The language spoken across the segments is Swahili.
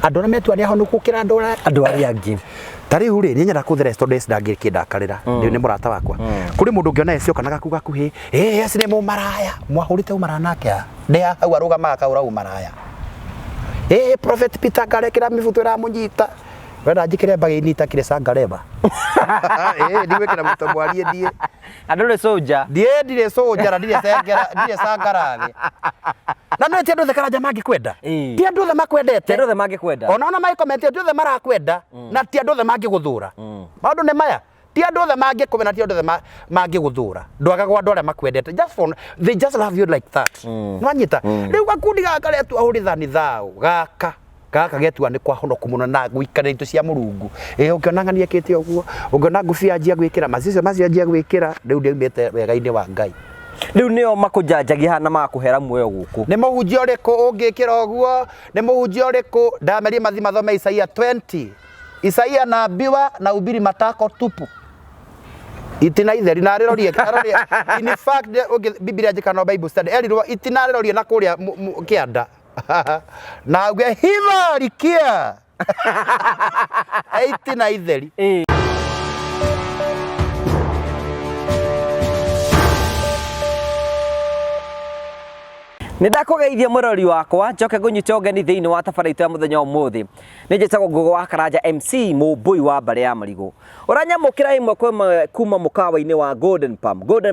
Andu na metua ni ahonu gukira andu aria angi. Tari uri ni nyenda kuthera stories ndakarira ni murata wakwa kuri mundu ngiona ecio kana gaku gakuhi yes ni mu maraya mwahurite umara nake ndia hau arugama akaura umaraya prophet Peter ngarekira mibuto ra munyita wenda njikire bagini itakire sangareba ndiwe kira mutomwarie die andure soldier ndire soldier ndire sangarabe na no ti andu the karaja magikwenda ti andu the makwendete ti andu the magikwenda ona mai comment andu the marakwenda na ti andu the magiguthura maundu ni maya ti andu the magikumena ti andu the magiguthura ndwaga gwa andu aria makwendete they just love you like that nwanyita riu gakundi gaka ria tu ahurithani thao gaka getua ni kwa honoku muno na guikara into cia murungu ukiona ngani akite oguo ungiona ngufia njia gwikira macio njia gwikira riu ndiumite wega-ini wa Ngai riu nio makujanjagia hana makuhera muoyo guku ni muhunjia uriku ungikira oguo ni muhunjia uriku ndamerie mathi mathome Isaia 20 Isaia naambiwa na ubiri matako tupu itina itheri na rirorie in fact Biblia njikano Bible study erirwa itina rirorie na kuria kianda na uge hiva likia itina itheri Nindakugeithia murori wakwa njoke gunyita ugeni thiini wa tabaraitu ya muthenya umuthi ninjitagwo Ngugo wa Karanja MC Mumbui wa Mbare ya Marigo uranyamukira imwe kuma mukawa-ini wa Golden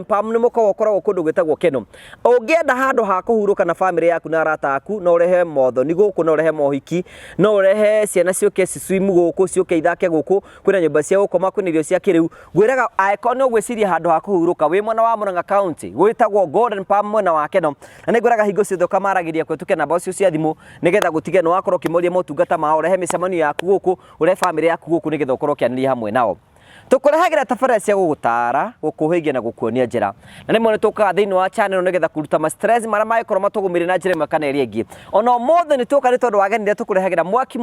Palm ni mukawa ukoragwo kundu gwitagwo Keno ungienda handu ha kuhuruka na family yaku na arata aku no urehe motho ni guku no urehe mohiki no urehe ciana ciuke swim guku ciuke ithake guku kwina nyumba cia gukoma kwina irio cia kiriu gwiraga icon no gwiciria handu ha kuhuruka wi mwena wa Murang'a County gwitagwo Golden Palm mwena wa Keno na ni gwiraga hingo ciothe kamaragiria kwetuke namba ucio cia thimu nigetha gutige no wakorwo kimoria motungata mao urehe micemanio yaku guku urehe family yaku guku nigetha ukorwo kianiria hamwe nao tukurehagira tabarĩra cia gugutara gukuhigia na gukuonia njira na nimwe ni tukaga thiini wa channel nigetha kuruta ma stress maria maikorwo matugumire na njira imwe kana iria ingi ona mothe ni tuka ni tondu wagenire tukurehagira mwaki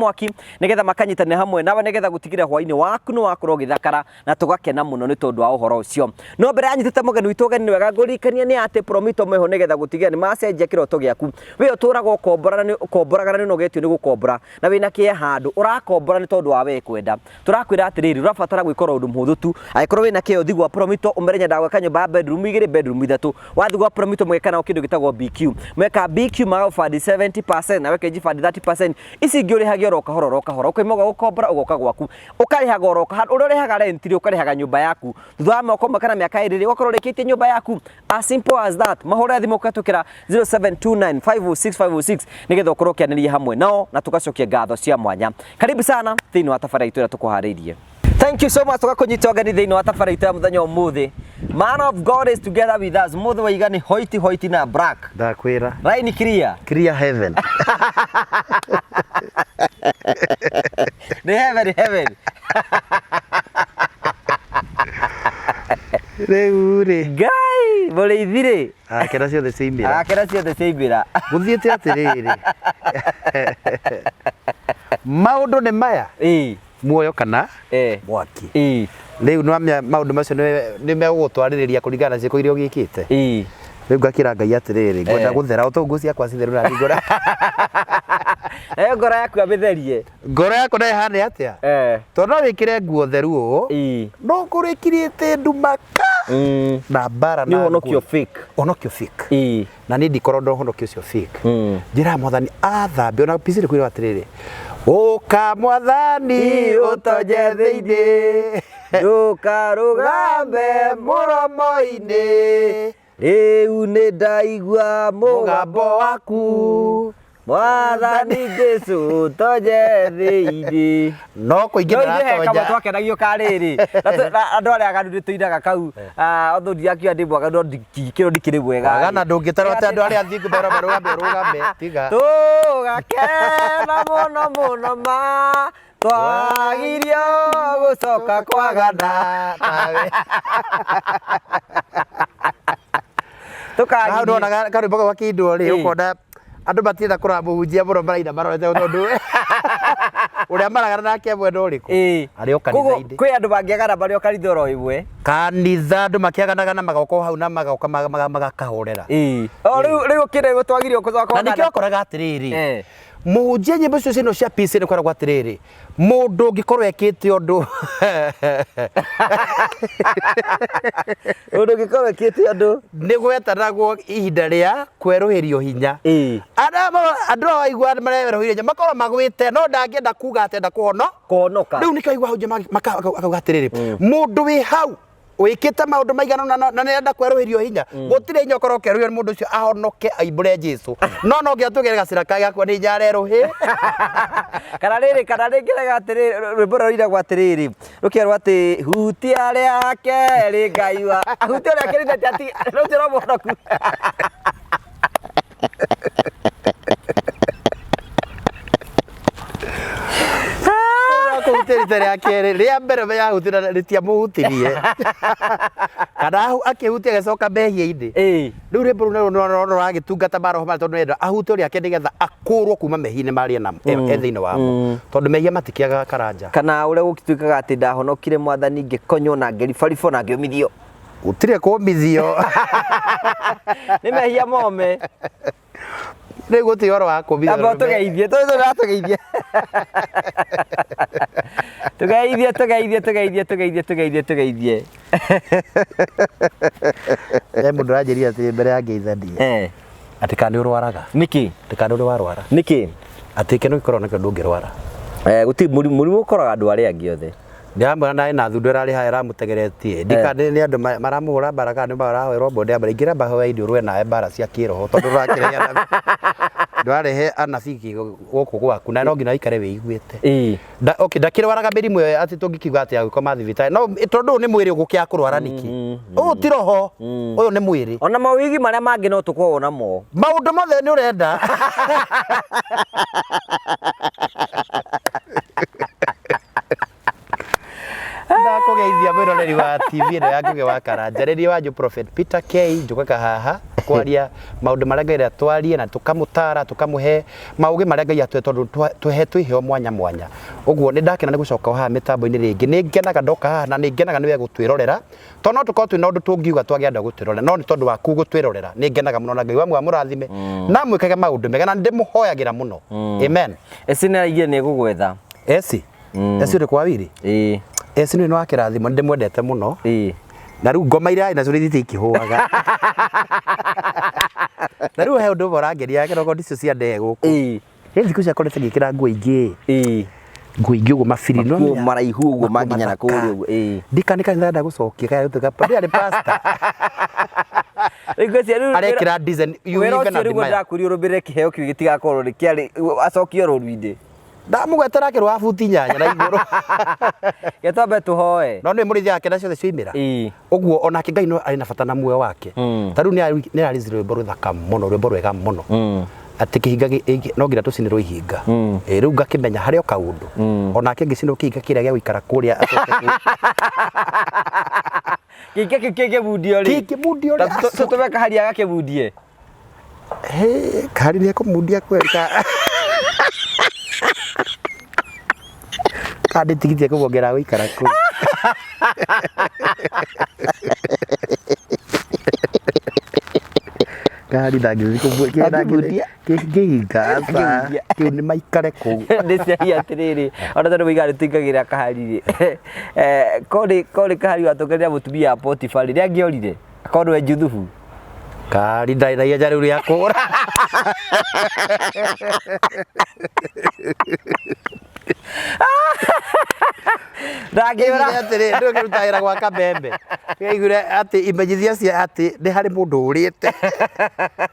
nigetha makanyitane hamwe nawe nigetha gutigira hwaini waku ni wakorwo githakara na tugakena muno ni tondu wa uhoro ucio no mbere anyitite mugeni witu ugeni wega ngurikania ni ati promito meho nigetha gutigira ni macenjia kiroto giaku we uturagwo komboragana ni nogetio ni gukombora na wina kie handu urakombora ni tondu wa we kwenda turakwira atiriri urabatara gwikora undu muhuthu tu aikorwo wina kio thigwa promito umerenya ndagwaka nyumba bedroom igire bedroom ithatu wathigwa promito mwekana kindu gitagwo BQ mweka BQ magafadi 70% na weke jifadi 30% isi ngi urihagio roka horo ukimoga gukombora ugoka gwaku ukarihaga roka urihaga rent ukarihaga nyumba yaku thutha wa moko makana miaka iriri wakorwo rikitie nyumba yaku as simple as that mahora thimu katukira 0729506506 nigetha ukorwo kianiria hamwe nao na tugacokia ngatho cia mwanya karibu sana thiini wa tabaraitu ira tukuhariirie. Thank you so much tugakunyita ugeni thiini wa tabaraitu ya muthenya umuthi man of God is together with us muthi wa igani hoiti na black ndakwira line clear heaven the heaven Reure Ngai mureithire kera ciothe ciaimbira guthiete atiriri maundu ni maya muoyo kana mwaki riu nwamya maundu macio ni megugutwaririria kuringana na ciiko iria ugikite riu ngakira Ngai atiriri ngwenda guthera utungu ciakwa citheru na ngora ngora yaku abitherie ngora yaku na ihane atia tondu wikire nguo theru uu no kurikirite ndumaka na bara na honokio fake na ni ndikorwo ndo honokio cio fake njira mwathani athambe ona pisire kwira atiriri uka mwathani utoje thiini ndukarugambe muromo-ini riu ni ndaigua mugambo waku mwathani Jesu toje thiini no kuingirira toja twakenagio kariri andu aria aganu tuinaga kau othuri akio ndi mwaga no kiro ndikiri mwega agana ndungitarwo ati andu aria thingu bara barugambe tiga tugakena muno ma twagirio gucoka kwagana tukagirio ndona karumba kwa kindu ri ukona andu matirenda kuramuhunjia muno maraina marorete tondu uria maragana nake mwena uriku ari okanitha-ini kwi andu bangiagana bari okanitha oro imwe kanitha andu makiaganaga na magoko hau na magoka magakahorera riu kire gutwagirio gucoka na nikio koraga atiriri muhunjia nyimbo cio cino cia peace ni koragwo atiriri mundu ngikorwo ekite undu undu ngikorwo ekite undu ni gwetanagwo ihinda ria kweruhirio hinya andu aigua mareruhirio hinya makorwo magwite no ndangienda kuga atenda kuhonoka riu nikio aigua hunjia akauga atiriri mundu wi hau wikite maundu maigana na nenda kweruhirio hinya gutire nyokoro keruhirio mundu ucio ahonoke aimbure Jesu no ngiatugere gacira kage akwa ni njareruhi kana ringerega atiriri rwimbo rwiragwo atiriri rukerwo ati hutia riake ri ngai wa hutia riake ri ndati rutiro muhonoku kuhutirite riake ria mbere ya hutira ritia muhutirie kana akihutia gacoka mehia-ini riu rimbo no ragitungata maroho ma tondu enda ahutio riake nigetha akurwo kuma mehia-ini maria na thiini wamo tondu mehia matikiaga karanja kana uria gukituikaga ati ndahonokire mwathani ngikonywo na ngiribaribwo na ngiumithio utire kumithio ni mehia mome ni guti oro wa kumithio aba tugeithie tugeithie tugeithie mundu aranjiria ati mbere ya ngeithanie ati kandi urwaraga niki tikandi uri warwara niki ati keno ikorwo nakio ndungirwara guti murimu ukoraga andu aria angi othe ndiamwira nae na thundu rari haya ramutegeretie ndikandi ni andu maramuhura mbara kana ni marahoerwo bonde mbara ingira bahoe idio rwe nae mbara cia kiroho tondu rakireana ndwarehe anabiki guku gwaku na no ngina ikare wiguite okay ndakirwaraga mirimu yo ati tungikiuga ati agikoma thibitai no tondu ni mwiri ugukia kurwara niki ti roho uyu ni mwiri ona mawigi maria mangi no tukorwo namo maundu mothe ni urenda ndakugeithia mwiroreri wa TV ino ya Ngugi wa Karanja rĩrĩa wanyu Prophet Peter K njugaga haha kwaria maundu maria Ngai atwarie na tukamutara tukamuhe maugi maria Ngai atwe tondu tuhetwe iheo mwanya mwanya uguo ni ndakena ni gucoka haha mitambo-ini ringi ni ngenaga ndoka haha na ni ngenaga niwe gutwirorera tondu no tukorwo twina undu tungiuga twagienda gutwirorera no ni tondu waku gutwirorera ni ngenaga muno na Ngai wa murathime na mwikage maundu mega na ndimuhoyagira muno amen eci ni aige ni gugwetha eci uri kwa wiri eci ni wa kirathimo ndimwendete muno na riu ngoma iria na curi itikihuaga na riu he undu borangeria kiroko ndicio cia ndego thiku cia korete ngikira nguo ingi nguo ingi uguo mabiri no maraihu uguo manginya na kuri uguo ndikanika nda gucokia kaya tuka ndi pastor arekira design you even at the ndakuri urubire kiheo kiu gitigakorwo rikiari acokio rurwinde ndamugwetera kirwo abuti nyanya na iguru getambe tuhoe no ni murithia yake nacio ciumira uguo onake Ngai no ari na bata na muoyo wake taru ni arizire rwimbo ruthaka muno rwimbo rwega muno ati kihinga no ngira tucinirwo ihinga riu ngakimenya hario kaundu onake ngicinirwo kihinga kiria gia guikara kuria kike bundio ri tutubeka hari agake bundie kari ni kumundia kweka kandi tigiti kuongera guikara ku kari ndagi kumbukia kihinga asa kiu ni maikare ku ndiciaria atiriri ona tondu wigari tingagira kahari kori kahari watokeria mutumia Potiphar ria ngiorire akorwo we njuthubu kari ndai na iya riu ria kura ndagira atiri ndu kirutagira gwa kabembe kigure ati imenyithia cia ati ni hari mundu urite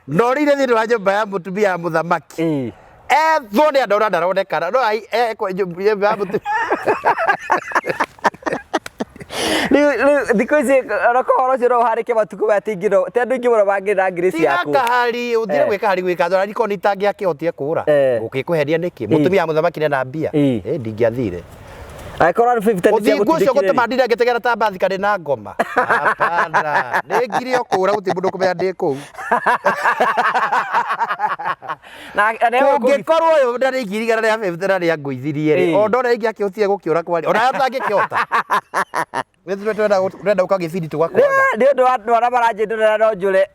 no rire thiini wa nyumba ya mutumia muthamaki thoni andora ndaronekana no ai nyumba ya mutumia thikå ici rokohoro cio no harä ke matuko matingä te andå ingä må no mangä na ngirä ciaku kahari uthire gwä kahari gwä kathora riko nä itangä akä hotie kå ra gå kä kå heria nä kä må tumia må thamaki na mbia ndingä athire uthii nguo cio gå tå mandire ngä tegera ta mbathi karä na ngoma apana nä ngire o kå ra gå tä må ndå kå menya ndä kå u ngä korwo å yå ndarä ngirigana rä a 50 na rä a ngåithirie rä o ndona ingä akä hotie gå kä å ra kwaria ona atangä kä hota nä turenda gå kagä bindi tå gakwaga nä å ndå wa andå arä a maranjä ndå no njå re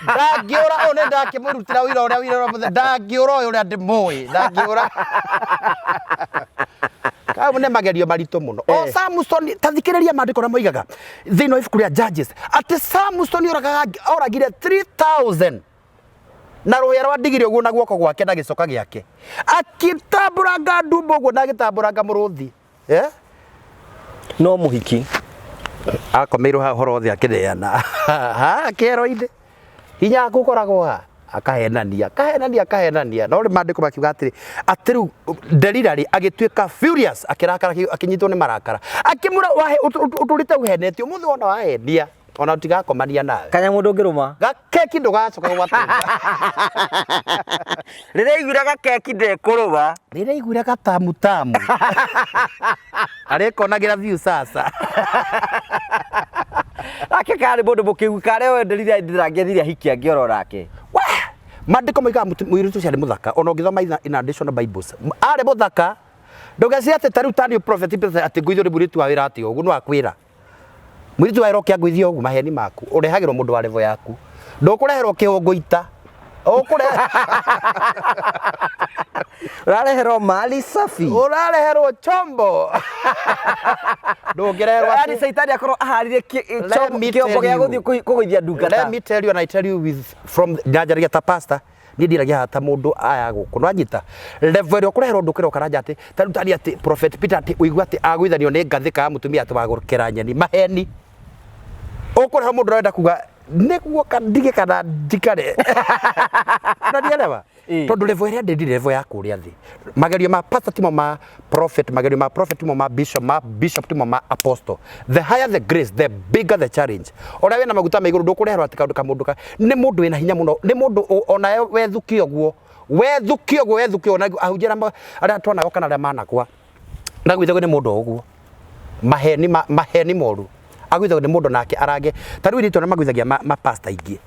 Ndagiura one ndakimurutira wira uria muthe ndagiura uria ndimui ndagiura Kau ne magerio marito muno. O Samson tathikiriria mandiko na moigaga thino ibuku ria Judges ati Samson oragire 3000 na roho rwa ndigiri uguo na guoko gwake na gicoka giake akitamburanga ndumbo uguo na gitamburanga muruthi no muhiki akomeirwo ha horo thia kineana ha kero-ini hinya gukoragwo ha akahenania no ri mandiko makiuga atiri riu Delila agituika furious akirakara akinyitwo ni marakara akimura wahe uturite uhenetio muthi wona wahenia ona utigakomania nawe kanyamu ndungiruma gakeki ndugacoka gwatũra rĩrĩa iguire gakeki ndekuruma rĩrĩa iguire gatamu arekonagira view sasa ake kari mundu mukigu kare wenderire ndirangethire hiki angiorora ake mandiko moiga muiritu cia muthaka ona ngithoma in additional bibles are muthaka ndugeci ati tariu tani prophet ati nguithio ni muritu wa wira ati ugu no akwira muritu wa irokia nguithio ugu maheni maku urehagirwo mundu wa level yaku ndukureherwo kihungu ita urareherwo mali safi urareherwo chombo ndungireherwo ati saitani akorwo aharire kiombo gia guthii kugoithia ndungata. Let me tell you and I tell you with from njaragia ta pastor ni ndiragia hata mundu aya guku nwanyita level yo kureherwo ndukira karanja ati tariu tani ati prophet Peter ati uigwa ati agwithanio ni ngathika mutumia ati wagurukira nyeni maheni ukureherwo mundu urenda kuga niguo kandige kana ndikare na ndielewa tondu level ria ndi level ya kuria thi magerio ma pastor timo ma prophet magerio ma prophet timo ma bishop timo ma apostle the higher the grace the bigger the challenge ona we na maguta maiguru ndukureherwo ati kaundu ka mundu ni mundu wina hinya muno ni mundu ona wethukio guo wethukio na ahunjira aria twana kana aria manakwa ndagwithagwo ni mundu uguo maheni moru agwithagwo ni mundu nake arage tariu ritwa na magwithagia ma pastor ingi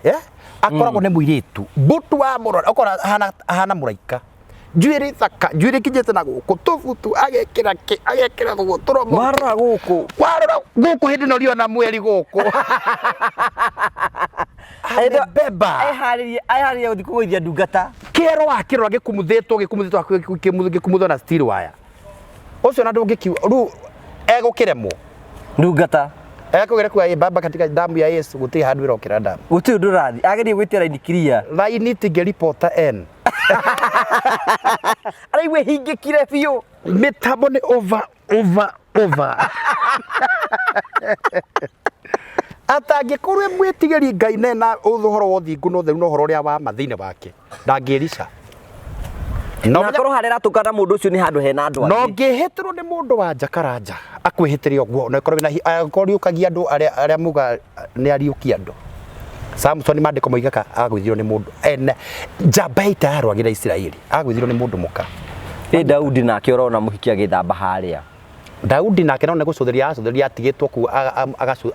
akoragwo ni muiritu butu wa murora akora hana muraika njuiri thaka njuiri kijete na guku tubutu agekira guturo warora guku hindi no rio na mweri guku beba ai uthi kugoithia ndungata kero akirora gikumuthitwo gikumuthwo na steel wire ucio na ndungikiu ru egukiremwo ndungata ekogere kwa baba katika damu ya Yesu guti handu irokira damu guti ndurathi agerie gwitira ini clear line tige reporter n araigwe hingikire biu mitambo ni over atangikorwe mwitigeri ngai na uthuhoro wothingu no theru no horo ria wa mathine wake ndangirica no korwo harera tukana mundu ucio ni handu hena andu no ngihitirwo ni mundu wa njakaranja akwihitiria guo no ikorwo na koriukagia andu aria muga ni ariukia andu Samson mandiko moigaka agwithirwo ni mundu ene Jabaita arwagira Israeli agwithirwo ni mundu muka Daudi nake urona muhiki agithamba haria Daudi nake no gucuthiria atigitwo ku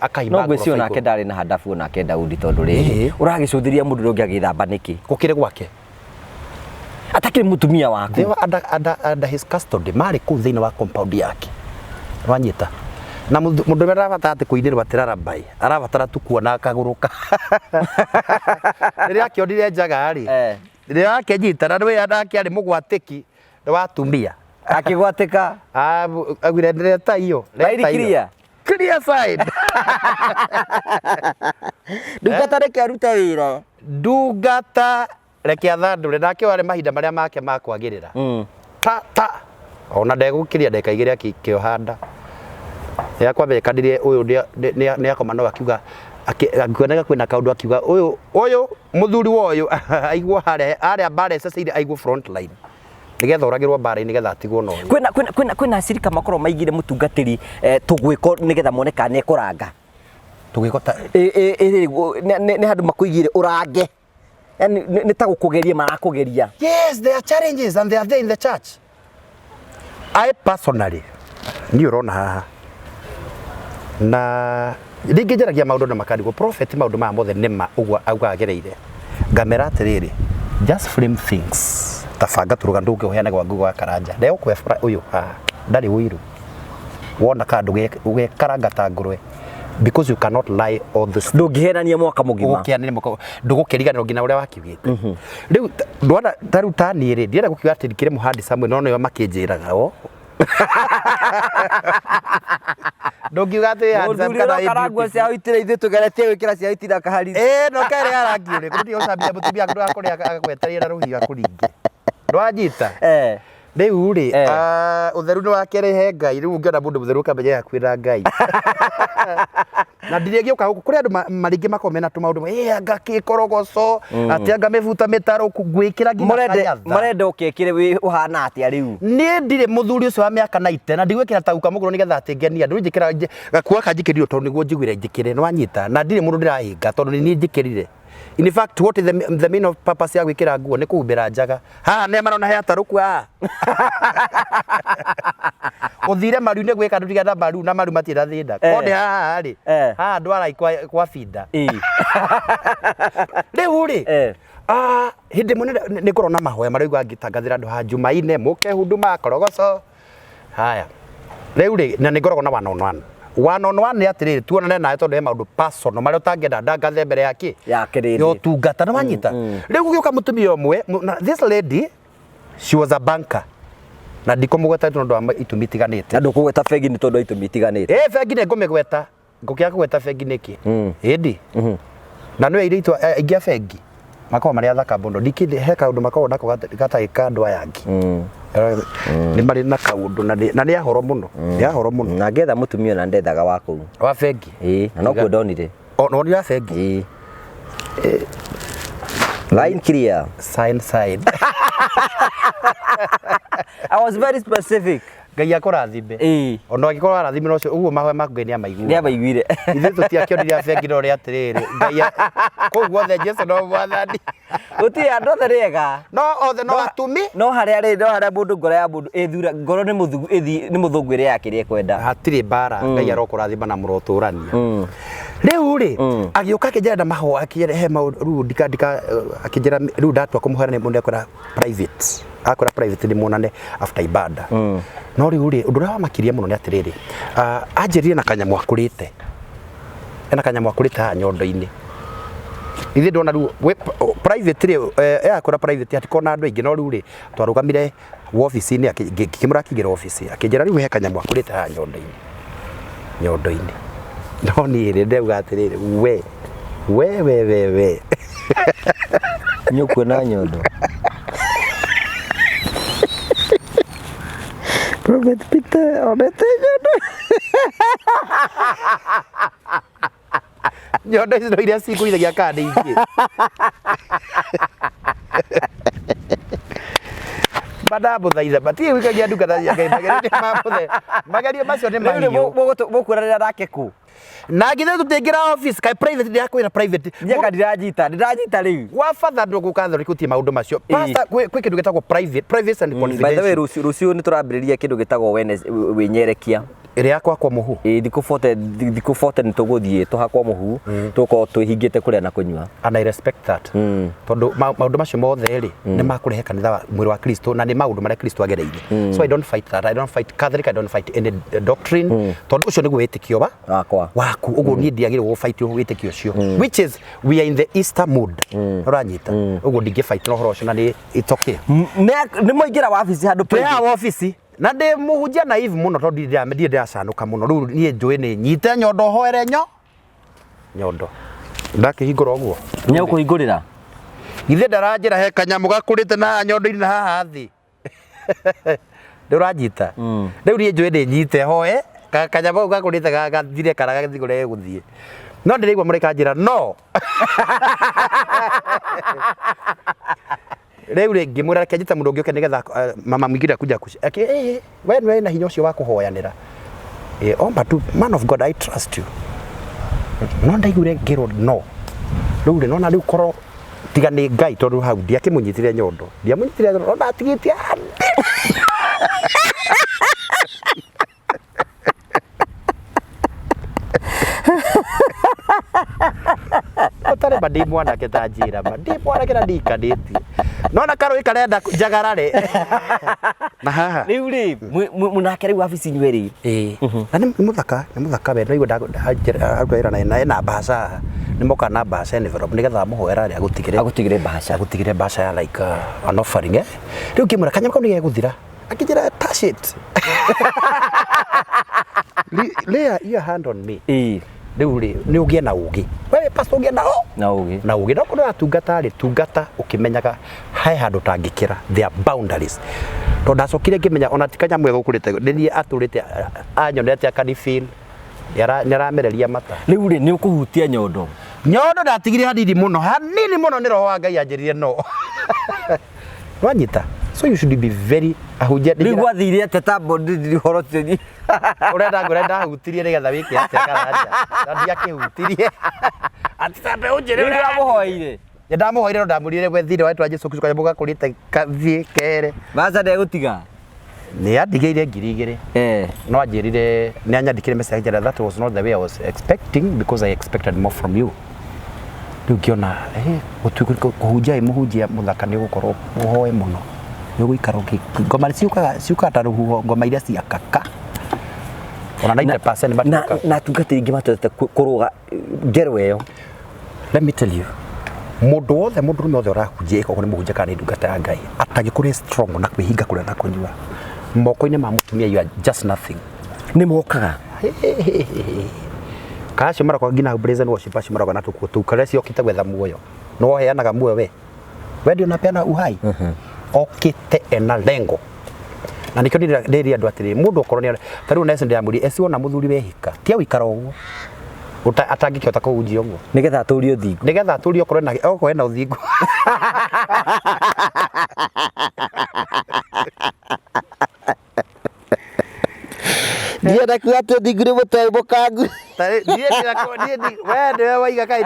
akahimba no gwecio nake ndari na hadafu nake Daudi tondu ri uragicuthiria mundu rungi agithamba niki gukire gwake atakire mutumia waku they were under his custody mari ku thini wa compound yake wanyita na mundu arabatara ati kuinirwa tirarabai arabatara tu kuona akaguruka riria akiondire njaga ri riria akenyita na we andake ari mugwatiki watumia akigwatika agwire ndeta iyo clear side ndungata reke aruta wira ndungata reke athandure nake wale mahinda maria make makwagirira ta ona ndegukiria ndeka igire akiohanda yakwa bekandirie uyu ni akoma no akiuga akioneka kwina kaundu akiuga uyu muthuri wa uyu aigwa haria bare sasa ile aigwa front line nigetha uragirwo bare nigetha atigwo no kwina acirika makoro maigire mutungatiri tugwiko nigetha moneka ne kuranga tugwiko ta ni handu makuigire urange yani ni ta gukugeria marakugeria. Yes, there are challenges and they are there in the church. I personally ni urona haha na ndingijeragia maundu na makandigo prophet maundu ma mothe nima ugwa auga agereire ngamera atiriri just frame things tabanga turuga ndunge uheana gwa ngugo akaranja ndego kwefura uyu ndari wiru wona kandu ugekaranga ta ngurwe because you cannot lie all this. Ndũngĩhenania mwaka mũgima. Ũkĩanĩre mwaka ndũgũkĩriganĩrwo nginya ũrĩa wakiugĩte. Rĩu ndwana taru tani rĩ ndienda gũkiuga atĩ ndikĩre mũhandi Samuel no nĩo makĩnjĩraga o. Ndũngiuga atĩ handi Samuel kana karangwo cia ũitĩre ithuĩ tũgeretie gwĩkĩra cia ũitĩra kahari. No kare arangi ũrĩ kũrĩ ũcambia mũtumia ndũgakũrĩa agwetereire na rũhiũ akũringe. Ndwanyita. Rĩu rĩ ũtheru nĩ wakerehe Ngai rĩu ũngĩona mũndũ mũtheru ũkamenya akwĩra Ngai. Na ndirĩ gĩũka gũkũ kũrĩ andũ maringĩ makomena tũmaũndũ anga kĩkorogoco atĩ anga mĩbuta mĩtaro gwĩkĩra nginya kanyatha. Marenda ũkĩkĩre wĩ ũhana atĩa rĩu. Niĩ ndirĩ mũthuri ũcio wa mĩaka 90 na ndigwĩkĩra tauka mũgũro nĩgetha atĩ ngenia andũ njĩkĩra gakuo kanjĩkĩrirwo tondũ nĩguo njiguire njĩkĩre nĩ wanyita na ndirĩ mũndũ ndĩrahinga tondũ nĩ niĩ njĩkĩrire. In fact, what is the main of purpose ya gwĩkĩra nguo nĩ kũhumbĩra njaga. Haha nĩ marona he atarũku haha. Ũthire maru-inĩ gwĩka ndũ tigana maru na maru matira thĩnda. Konde haha rĩ. Haha ndwara kwa binda. Rĩu rĩ. Hĩndĩ ĩmwe nĩ ngorwo na mahoya marĩa ngĩtangathĩra andũ ha Jumaine mũke huduma korogoco. Haya. Rĩu rĩ na nĩ ngoragwo na one on one nĩ atĩrĩrĩ tuonane nawe tondũ he maũndũ personal marĩa ũtangĩenda ndangathe mbere yake yo tungata na wanyita rĩu gũgĩũka mũtumia ũmwe this lady she was a banker na ndikomũgweta tondũ wa itumi itiganĩte na ndũkũgweta bengi nĩ tondũ wa itumi itiganĩte bengi nĩ ngũmĩgweta ngũkĩaga kũgweta bengi nĩkĩ ĩndĩ na nĩwe irĩ itwa aingĩ a bengi makao marĩa thaka mũno ndikĩndĩ he kaũndũ makao nako gatarĩ ka andũ aya angĩ nĩ marĩ na kaũndũ na nĩ ahoro mũno nĩ ahoro mũno na ngetha mũtumia na ndethaga wa kũu wa bengi na nokuo ndonire no nĩ wa bengi line clear sign side I was very specific Ngai akũrathime ona angĩkorwo arathime ũcio ũguo mahoya maku Ngai nĩ amaiguire nĩ amaiguire ithuĩ tũtiakĩonire bengi no rĩ atĩrĩrĩ Ngai kũu guothe Jesu no mwathani gũtirĩ andũ othe rĩega no othe no atumi no harĩa mũndũ ngoro ya mũndũ ĩthura ngoro nĩ mũthũngũ ĩrĩa yakĩrĩa kwenda hatirĩ mbara Ngai arokũrathima na mũrotũrania rĩu rĩ agĩũka akĩnjĩra na mahoya akĩrehe rĩu ndika akĩnjĩra rĩu ndatua kũmũhoera nĩ mũndũ akwĩra private akwĩra private nĩ muonane after ibada no rĩu rĩ ũndũ ũrĩa wamakirie mũno nĩ atĩrĩrĩ anjĩrire na kanyamũ akũrĩte ena kanyamũ akũrĩte haha nyondo-inĩ ithe ndona rĩu private rĩ akwĩra private hatikoo na andũ aingĩ no rĩu rĩ twarũgamire wobici-inĩ ngĩkĩmũrakigĩra wobici akĩnjĩra rĩu he kanyamũ akũrĩte haha nyondo-inĩ no niĩ rĩ ndauga atĩrĩrĩ we nyũkuona nyondo Prophet Peter onete nyondo nyondo icio iria cingũithagia kandi ingĩ badabũthaitha batige gwĩkagia ndungata cia Ngai magerio macio nĩ mahiũ mũkuoranĩra nake kũ na ngithe tũtingĩra office kai private ndĩrakwĩra private njeka ndiranyita rĩu gwa father ndũgũkathorikũtie maũndũ macio pastor kwĩ kĩndũ gĩtagwo private and confidential by the way rũciũ nĩ tũrambĩrĩria kĩndũ gĩtagwo wĩnyerekia ĩrĩa yakwa mũhu thikũ 40 nĩ tũgũthiĩ tũhakwa mũhu tũkorwo twĩhingĩte kũrĩa na kũnyua and I respect that tondũ maũndũ macio mothe rĩ nĩ makũrehe kanitha wa mwĩrĩ wa Kristo na nĩ maũndũ marĩa Kristo agereire so I don't fight that I don't fight Catholic I don't fight any doctrine tondũ ũcio nĩguo wĩtĩkio waku ũguo niĩ ndiagĩrĩirwo gũfight wĩtĩkio ũcio which is we are in the Easter mood ũranyita ũguo ndingĩfight na ũhoro ũcio na nĩ it's okay nĩ mũingĩra wabici handũ pea wabici na ndĩ mũhunjia naive mũno tondũ ndiracanũka mũno rĩu niĩ njũĩ nĩ nyite nyondo hoere nyondo ndakĩhingũra ũguo nĩ ũkũhingũrĩra githĩ ndaranjĩra he kanyamũ gakũrĩte na nyondo-inĩ na haha thĩ ndũranyita rĩu niĩ njũĩ nĩ nyite hoe kanyamũ kau gakũrĩte gathire kana gathii kũrĩa gũthiĩ no ndĩraigua mũrĩkanjĩra no rĩu rĩ ngĩmwĩra reke njĩte mũndũ ũngĩ oke nĩgetha mama mwingine akuja we nĩ na hinya ũcio wa kũhoyanĩra but man of God I trust you no ndaiguire ngĩrwo no rĩu rĩ nona rĩu korwo tiga nĩ Ngai tondũ hau ndiakĩmũnyitire nyondo ndiamũnyitire nyondo ona atigĩtie ũtarĩ ma ndĩ mwanake ta njĩra ma ndĩ mwanake na ndikanĩtie nona karo ikarenda jagarare na haha riu ri munake riu wabici ni weri na ni muthaka we no igwa na bahasa ni moka na bahasa envelope ni getha muhoera ri agutigire bahasa ya like an offering riu kimura kanyama kau ni geguthira akijira touch it lay your hand on me riu ni ugie na ugi we pastor ugie na ugi no kuno tungata ukimenyaga hai handu tangikira their boundaries to ndacokire ngimenya ona tikanya mwe gukurite ni aturite anyonete akani feel niramereria mata riu ri ni ukuhutia nyondo ndatigire hanini muno ni roho wa ngai anjirire no wanyita so you should be very ahunjia riu gwathire ateta bondi horotie urenda hutirie ni getha wiki atia karanja ndia kihutirie ati tambe unjire riu ndamuhoire ndamuhoire ndamurire we thire watu Jesu Kristo kamuga kurite kathie kere baza ndegutiga ni andigeire 2,000 no anjirire ni anyandikire message that was not the way I was expecting because I expected more from you riu kiona kuhunjia muhunjia muthaka ni gukorwo uhoe muno ni guikara ngoma ciukaga ta ruhuho ngoma iria cia kaka ona 90% but na tungata ingi matete kuruga ngerwe yo let me tell you mundu wothe urahunjia iko ni muhunjia kana ndungata ya ngai atagikure strong na kwihinga kuria na kunyua moko-ini ma mutumia you are just nothing ni mokaga kacio marako ngina praise and worship acio marako na tukare cio kita gwetha muoyo no heanaga muoyo we ndio unapeana uhai okite ena lengo na nikio ndiri andu atiri mundu okorwo ni tariu nese ndiamuri esi ona muthuri wehika tia wikara uguo atangikihota kuhunjia uguo nigetha aturio thingu nigetha aturio okorwo ena uthingu ndienda kuga tu ndigure mutoe mukangu we waiga kai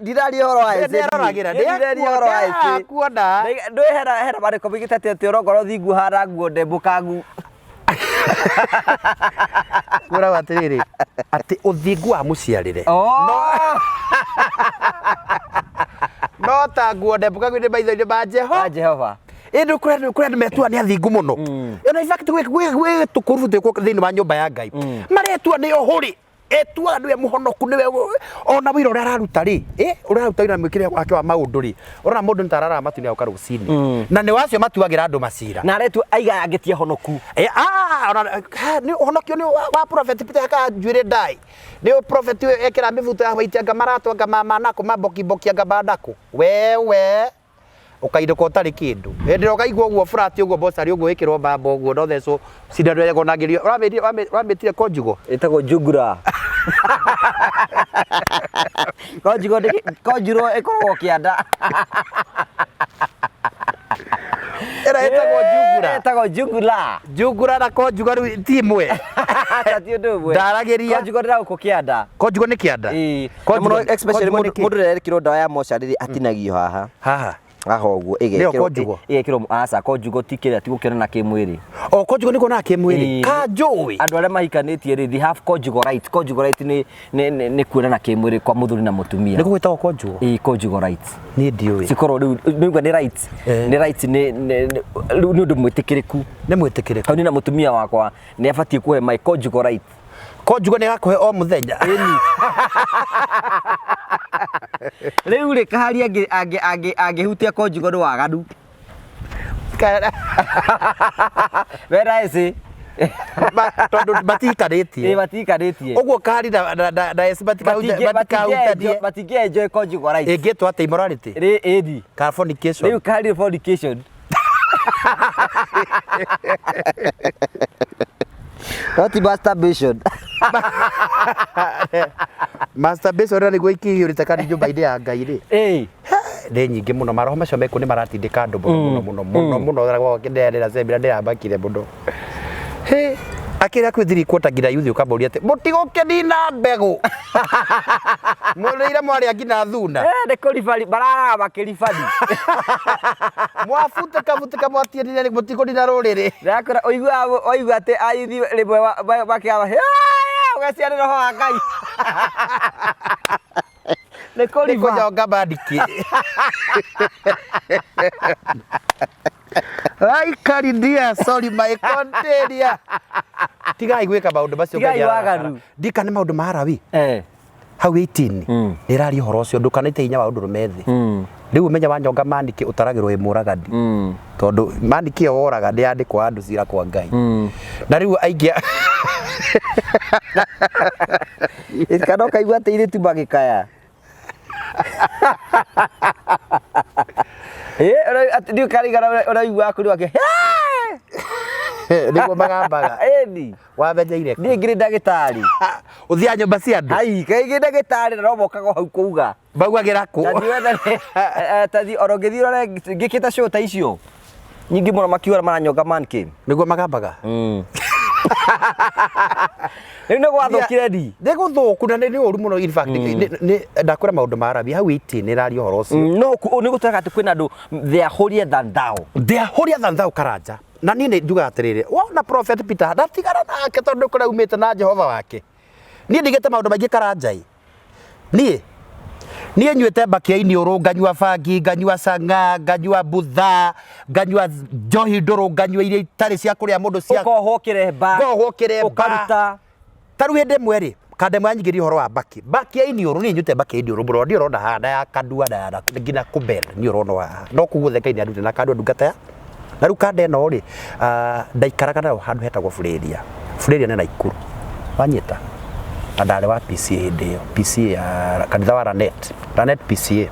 ndiraria horo wa kuona hera mariko bigitete ati urongorwo thingu hara nguo nde mukangu kura atiriri ati uthingu wa muciarire no ta nguo nde mukangu ni maitho-ini ma Jehova Endo kurenda metua ni athingu muno. Na in fact we tukuru thini wa nyumba ya Ngai. Maretua ni ohuri. Etua ni muhonoku ni ona wira uria araruta ri. Uraruta wira mwikire wake wa maundu ri. Ona mundu ntarara matu ni auka rucini. Na ni wacio matuagira andu macira. Na aretua aiga agetia honoku. Ona ni honokio ni wa prophet Peter aka njwire dai. Ni prophet ekira mivuto ya waitia ngamarato anga mama nako maboki anga bandako. Wewe ukairuka utari kindu ndiro kaigwa uguo furati uguo bosari uguo ikirwo bamba uguo no theco cindano ya gonagirio rametire konjugo itago jugura konjuro ikorwo kianda era itago jugura na konjugo ti imwe tati undu umwe ndaragiria konjugo ndira uko kianda konjugo ni kianda konjugo especially mundu rerekirwo ndawa ya mocariri atinagio haha aho guo igekirwo aca konjugo tikira tigukira na kimwiri konjugo niko na kimwiri kanjui andu aria mahikanitie ri they have conjugal right ni kuona na kimwiri kwa muthuri na mutumia niko gwitagwo konjugo conjugal right ni ndiui sikoro riu ni right ni undu mwitikiriku ni na mutumia wakwa ni abatie kuhe my conjugal right konjugo ni gakuhe o muthenya riu ri kahari angihutia konjugo ni waganu wera isi tondu batikaritie uguo kahari na esi batinge conjugal right ingitwa ati immorality edi fornication riu kahari fornication Not masturbation. Masturbation ni gwiki urita kandi nyumba-ini ya Ngai ri. Ndi nyingi muno maroho macio meku ni maratindika andu muno gwa sembira ndi abakire muno. Akira kwithiri kwota ngira yuthi ukamboria ati mutigoke ndina mbegu. Mureire mwari akina thuna. Ndi kuribari barara bakiribari. Mwafutika mwatie ndine mutigo ndina ruriri. Ndakora oigua ati ayuthi rimwe bakiaba. Ugaciarira ho Ngai. Niko nyonga mandiki. Ai karidia, sorry my container. Tigai gwika maundu macio Tigai waganu. Ndika nĩ maundu ma Harawi. Hau 18 nĩrari horo ũcio ndũkanĩte hinya wa ũndũ rumethi. Rĩu ũmenya wa nyonga mandiki ũtaragĩrwo wĩ mũragani. Tondũ mandiki ĩyo woraga ndĩandĩkwo andũ cira kwa Ngai. Na rĩu aingĩ kana ũkaigua atĩ irĩtu magĩkaya. Ndio karigara ũraigua kũrĩ wake. Nĩguo magambaga. Ĩni. Wamenyeire. Niĩ ngĩrĩ ndagĩtarĩ. Ũthia nyũmba cia andũ. Ai, kaingĩ ndagĩtarĩ na no mokaga hau kuuga. Baugagĩra kũ. Tathi oro ngĩthiĩ rore ngĩkĩta show ta icio. Nyingĩ mũno makiuga maranyonga manki. Nĩguo magambaga. Rĩu nĩ gwathũkire ndi. Nĩ gũthũku na nĩ ũru mũno, in fact ndakwĩra maũndũ ma Harawi hau 18 nĩrari ũhoro ũcio. No nĩ gũtũraga atĩ kwĩna andũ they are holier than thou. They are holier than thou Karanja. Na niĩ nĩ nduga atĩrĩrĩ, wona prophet Peter ndatigana nake tondũ kũrĩa umĩte na Jehova wake. Niĩ ndigĩte maũndũ maingĩ Karanja. Niĩ nyuĩte mbakia-inĩ ũrũ, nganyua bangi, nganyua canga, nganyua butha, nganyua njohi ndũrũ, nganyua iria itarĩ cia kũrĩa mũndũ cia ũkohwo kĩremba, ũkaruta. Tarũ hĩndĩ ĩmwe rĩ, kandemwa yanyingĩria ũhoro wa mbakia-inĩ ũrũ, niĩ nyuĩte mbakia-inĩ ũrũ mũno, ndio ũrona handa ya kandua na nginya kũbenda niĩ ũrona haha. No kuguo Ngai nĩ andutire na kandua ndungata ya. Na rĩu kanda ĩno rĩ, ndaikaraga nayo handũ hetagwo Bureria. Bureria nĩ Naikuru. Wanyita. Na ndarĩ wa PCA hĩndĩ ĩyo. PCA ya kanitha wa Ranet PCA.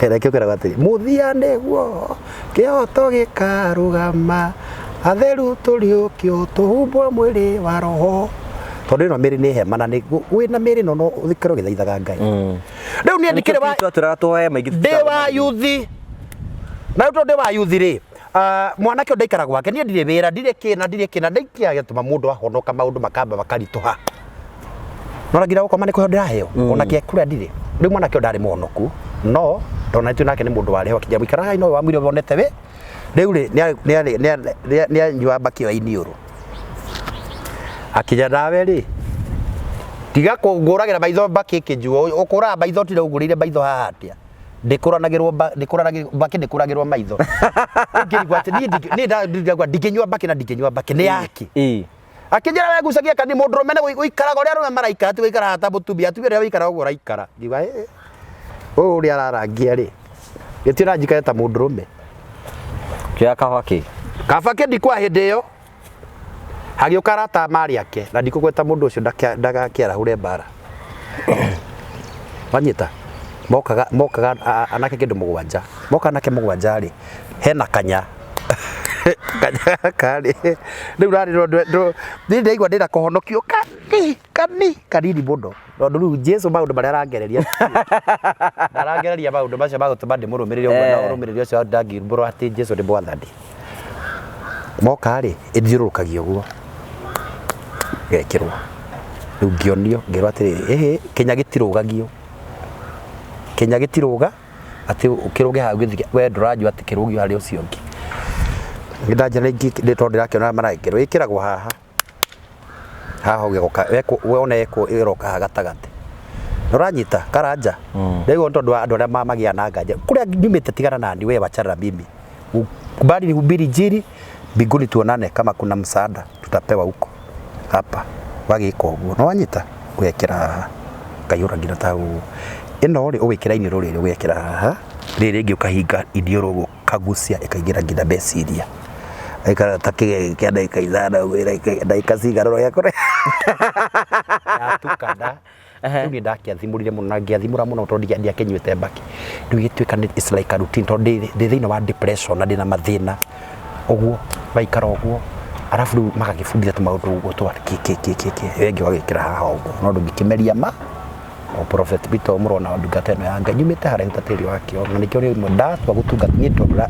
Reke ũkĩraga atĩrĩ, mũthia nĩguo kĩhoto gĩkarũgama, atheru tũriũkio tũhumbwo mwĩrĩ wa roho. Tondũ ĩno mĩrĩ nĩ hema na wĩna mĩrĩ ĩno no ũthikĩrwo ũgĩthaithaga Ngai. Rĩu niĩ ndĩ wa yuthi. Na rĩu tondũ ndĩ wa yuthi rĩ, mwanake ndaikara gwake, niĩ ndirĩ wĩra, ndirĩ kĩna ndaikia gĩtũma mũndũ ahonoka maũndũ makamba makaritũha. No ngira gũkoma nĩ kũheo ndĩraheo, ona kũrĩa ndirĩ. Rĩu mwanake ndarĩ mũhonoku, no ndona tu nake nĩ mũndũ warĩ ho kijamũ ikaraga ino wa mwĩrĩ wonete we. Rĩu rĩ nĩ anyua mbaki wa iniũrũ. Akija nawe rĩ, tiga kũngũragĩra maitho mbaki kĩnjuo, ũkũraga maitho tira ũgũrĩire maitho haha atĩa. Ndĩkũragĩrwo maitho. Ngĩigua atĩ niĩ ndingĩnyua mbaki na ndingĩnyua mbaki nĩ yaki. Akĩnjĩra we ngucagia kani mũndũrũme nĩ gũikaraga ũrĩa arũme maraikara ti gũikara hata mũtumia atumia ũrĩa wĩikaraga ũguo ũraikara. Ngiuga ũyũ ũrĩa ararangia rĩ, gĩtirĩ njikaire ta mũndũrũme. Kĩa kabaki ndikwa hĩndĩ ĩyo hagĩũka arata marĩ ake na ndikũgweta mũndũ ũcio ndagakĩarahũre mbara. Wanyita mokaga anake kĩndũ mũgwanja, moka anake mũgwanja rĩ, hena kanya kari rĩu rarĩ niĩ ndaigua ndĩna kũhonokio kanini mũno, tondũ rĩu Jesũ maũndũ marĩa arangereria ndarangereria maũndũ macio magũtũma ndĩmũrũmĩrĩre ũguo na ũrũmĩrĩri ũcio ndangĩmbũrwo atĩ Jesũ nĩ mwathani. Moka rĩ ĩthiũrũrũkagia ũguo gekĩrwo, rĩu ngĩonio ngĩrwo atĩrĩrĩ Kenya gĩtirũga atĩ ũkĩrũge haha we ndũranjua atĩ kĩrũgio harĩ ũcio ũngĩ. Nĩndanjĩra rĩngĩ tondũ ndĩrakĩona marekĩrwo ĩkĩragwo haha ũgĩgoka wona ĩroka haha gatagatĩ. Nĩũranyita Karanja, rĩu tondũ andũ arĩa mamagĩa na nganja kũrĩa nyumĩte tigana nani we wachana mimi, kubali nihubiri injili, mbinguni tuonane, kama kuna msaada tutapewa huko hapa. Wagĩka ũguo nĩwanyita ũgekĩra haha kaiyũra nginya ta ũguo. Ĩno rĩ ũgĩkĩra iniũrũ rĩrĩ ũgekĩra haha, rĩrĩ rĩngĩ ũkahinga iniũrũ kagucia ĩkaingĩra nginya meciria. Aikara ta kĩa ndagĩka ithano ndagĩka cigana ũrĩa yatukana. Rĩu nĩ ndakĩathimũrire mũno na ngĩathimũra mũno tondũ ndiakĩnyuĩte mbaki. Rĩu gĩtuĩka it's like a routine tondũ ndĩ thĩinĩ wa depression na ndĩna mathĩna ũguo, waikara ũguo arabu rĩu magagĩbundithia tũmaũndũ ũguo twa wengĩ wagĩkĩra haha ũguo no ndũngĩkĩmeria ma o prophet Peter mũrona ndungata ĩno ya Ngai nyumĩte harĩa ũtatĩri wakĩo na nĩkĩo rĩmwe ndatua gũtungata niĩ tondũ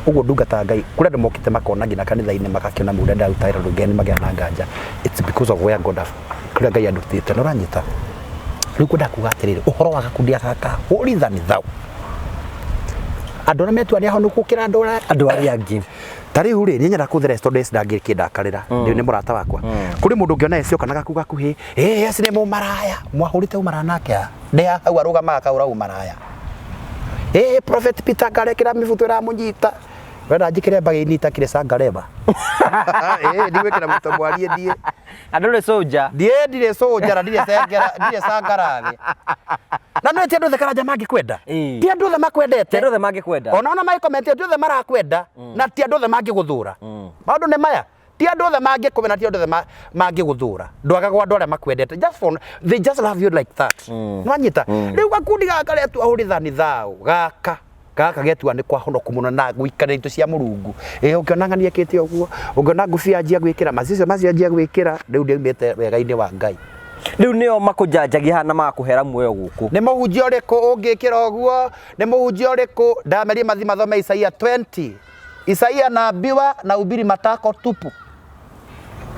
ũguo ndungata Ngai kũrĩa andũ mokĩte makona nginya kanitha-inĩ magakĩona mũndũ ndaruta wĩra rũngeni magĩa na nganja. It's because of where God kũrĩa Ngai andutĩte. No ũranyita rĩu kwenda kuga atĩrĩrĩ ũhoro wa gakundi gaka holy than thou andu na metuania ho nukukira andu ari angi tari uri ni nyara ku the restaurant ndangirkindakarira ni murata wakwa kuri mundu ngiona ecio kana gakuga kuhi yes ni mu maraya mwahurite umara nake ndi hau arugama akaura umaraya prophet Peter garekira mifuto ra munyita wenda njikire mbagi-ini itakire sangareba ndiwe kira mutamwarie ndie andu ni soldier ndire soldier na ndire sangarathi na no tiendu the karaja mangikwenda ti andu the makwendete tiendu the mangikwenda ona mai comment andu the marakwenda na ti andu the mangiguthura maundu ni maya ti andu the mangikumena ti andu the mangiguthura ndwagaga andu aria makwendete just for they just love you like that nwanyita riu gakundi gaka retu ahurithani thao gaka getua ni kwa hono kumuno na guikara into cia murungu ukiona ngani akite oguo ungiona ngufia njia gwikira macio njia gwikira riu ndiumite wega-ini wa Ngai riu nio makujanjagia hana makuhera muoyo guku ni muhunjia uriku ungikira oguo ni muhunjia uriku ndamerie mathi mathome Isaia 20 Isaia na biwa na ubiri matako tupu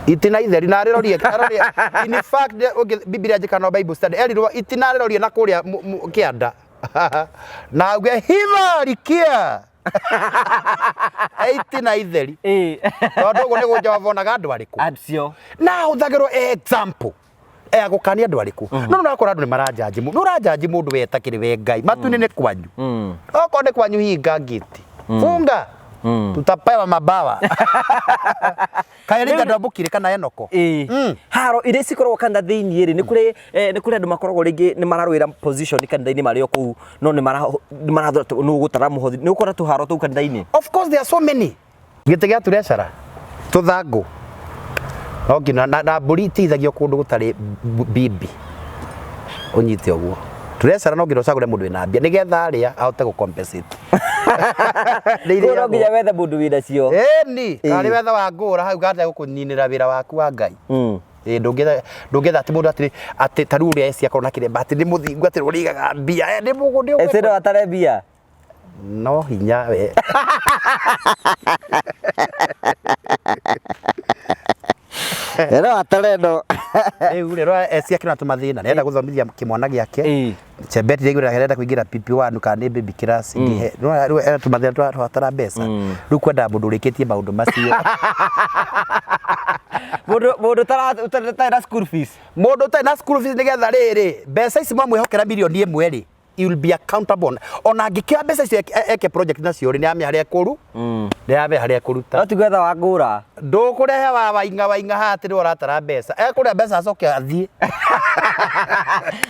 itina itheri na rirorie in fact Biblia njikano Bible study erirwa itina rirorie na kuria kianda na uge hiva rikia itina itheri tondu uguo ni gunja wavonaga andu ariku acio na uthagirwo example gukania andu ariku no nakora andu ni marajaji no rajaji mundu wetakiri we Ngai matuni ni kwanyu oko ni kwanyu hinga ngiti funga tutapewa mabawa kairinga ndambukire kana enoko haro ire cikorwo kana thiini ri ni kuri andu makoragwo ringi ni mararwira position kanitha-ini mario kuu no ni marathora no gutara muhothi ni ukora tu haro tu kanitha-ini of course there are so many gite gya turecera tuthangu ogina na mburi itithagio kundu gutari bibi unyite oguo turecera no ngiro cagure mundu wina mbia nigetha aria ahote gu compensate Kuro nginya wethe mundu wina cio ni kari wetha wa ngura hau gate gukuninira wira waku wa Ngai ndungetha ati mundu ati taru ria eci akorwo na kiremba ati ni muthingu ati urigaga mbia ni mugundi uguo ecero atare mbia no hinya we ero atarendo rero eci akina tumathina nenda guthomithia kimwana giake chebeti rigura herenda kuingira PP1 kana baby class ngihe no era tumathina twatara mbeca riu kwenda mundu urikitie maundu macio mundu tara school fees mundu tara school fees nigetha riri mbeca ici mwamwihokera milioni 1 ri you will be accountable ona ngikira mbeca ici eke project nacio ri ni ame haria kuru ni ame haria kuruta no tigwetha wa ngura ndukurehe wa wainga hatiri uratara mbeca ekuria mbeca acoke athie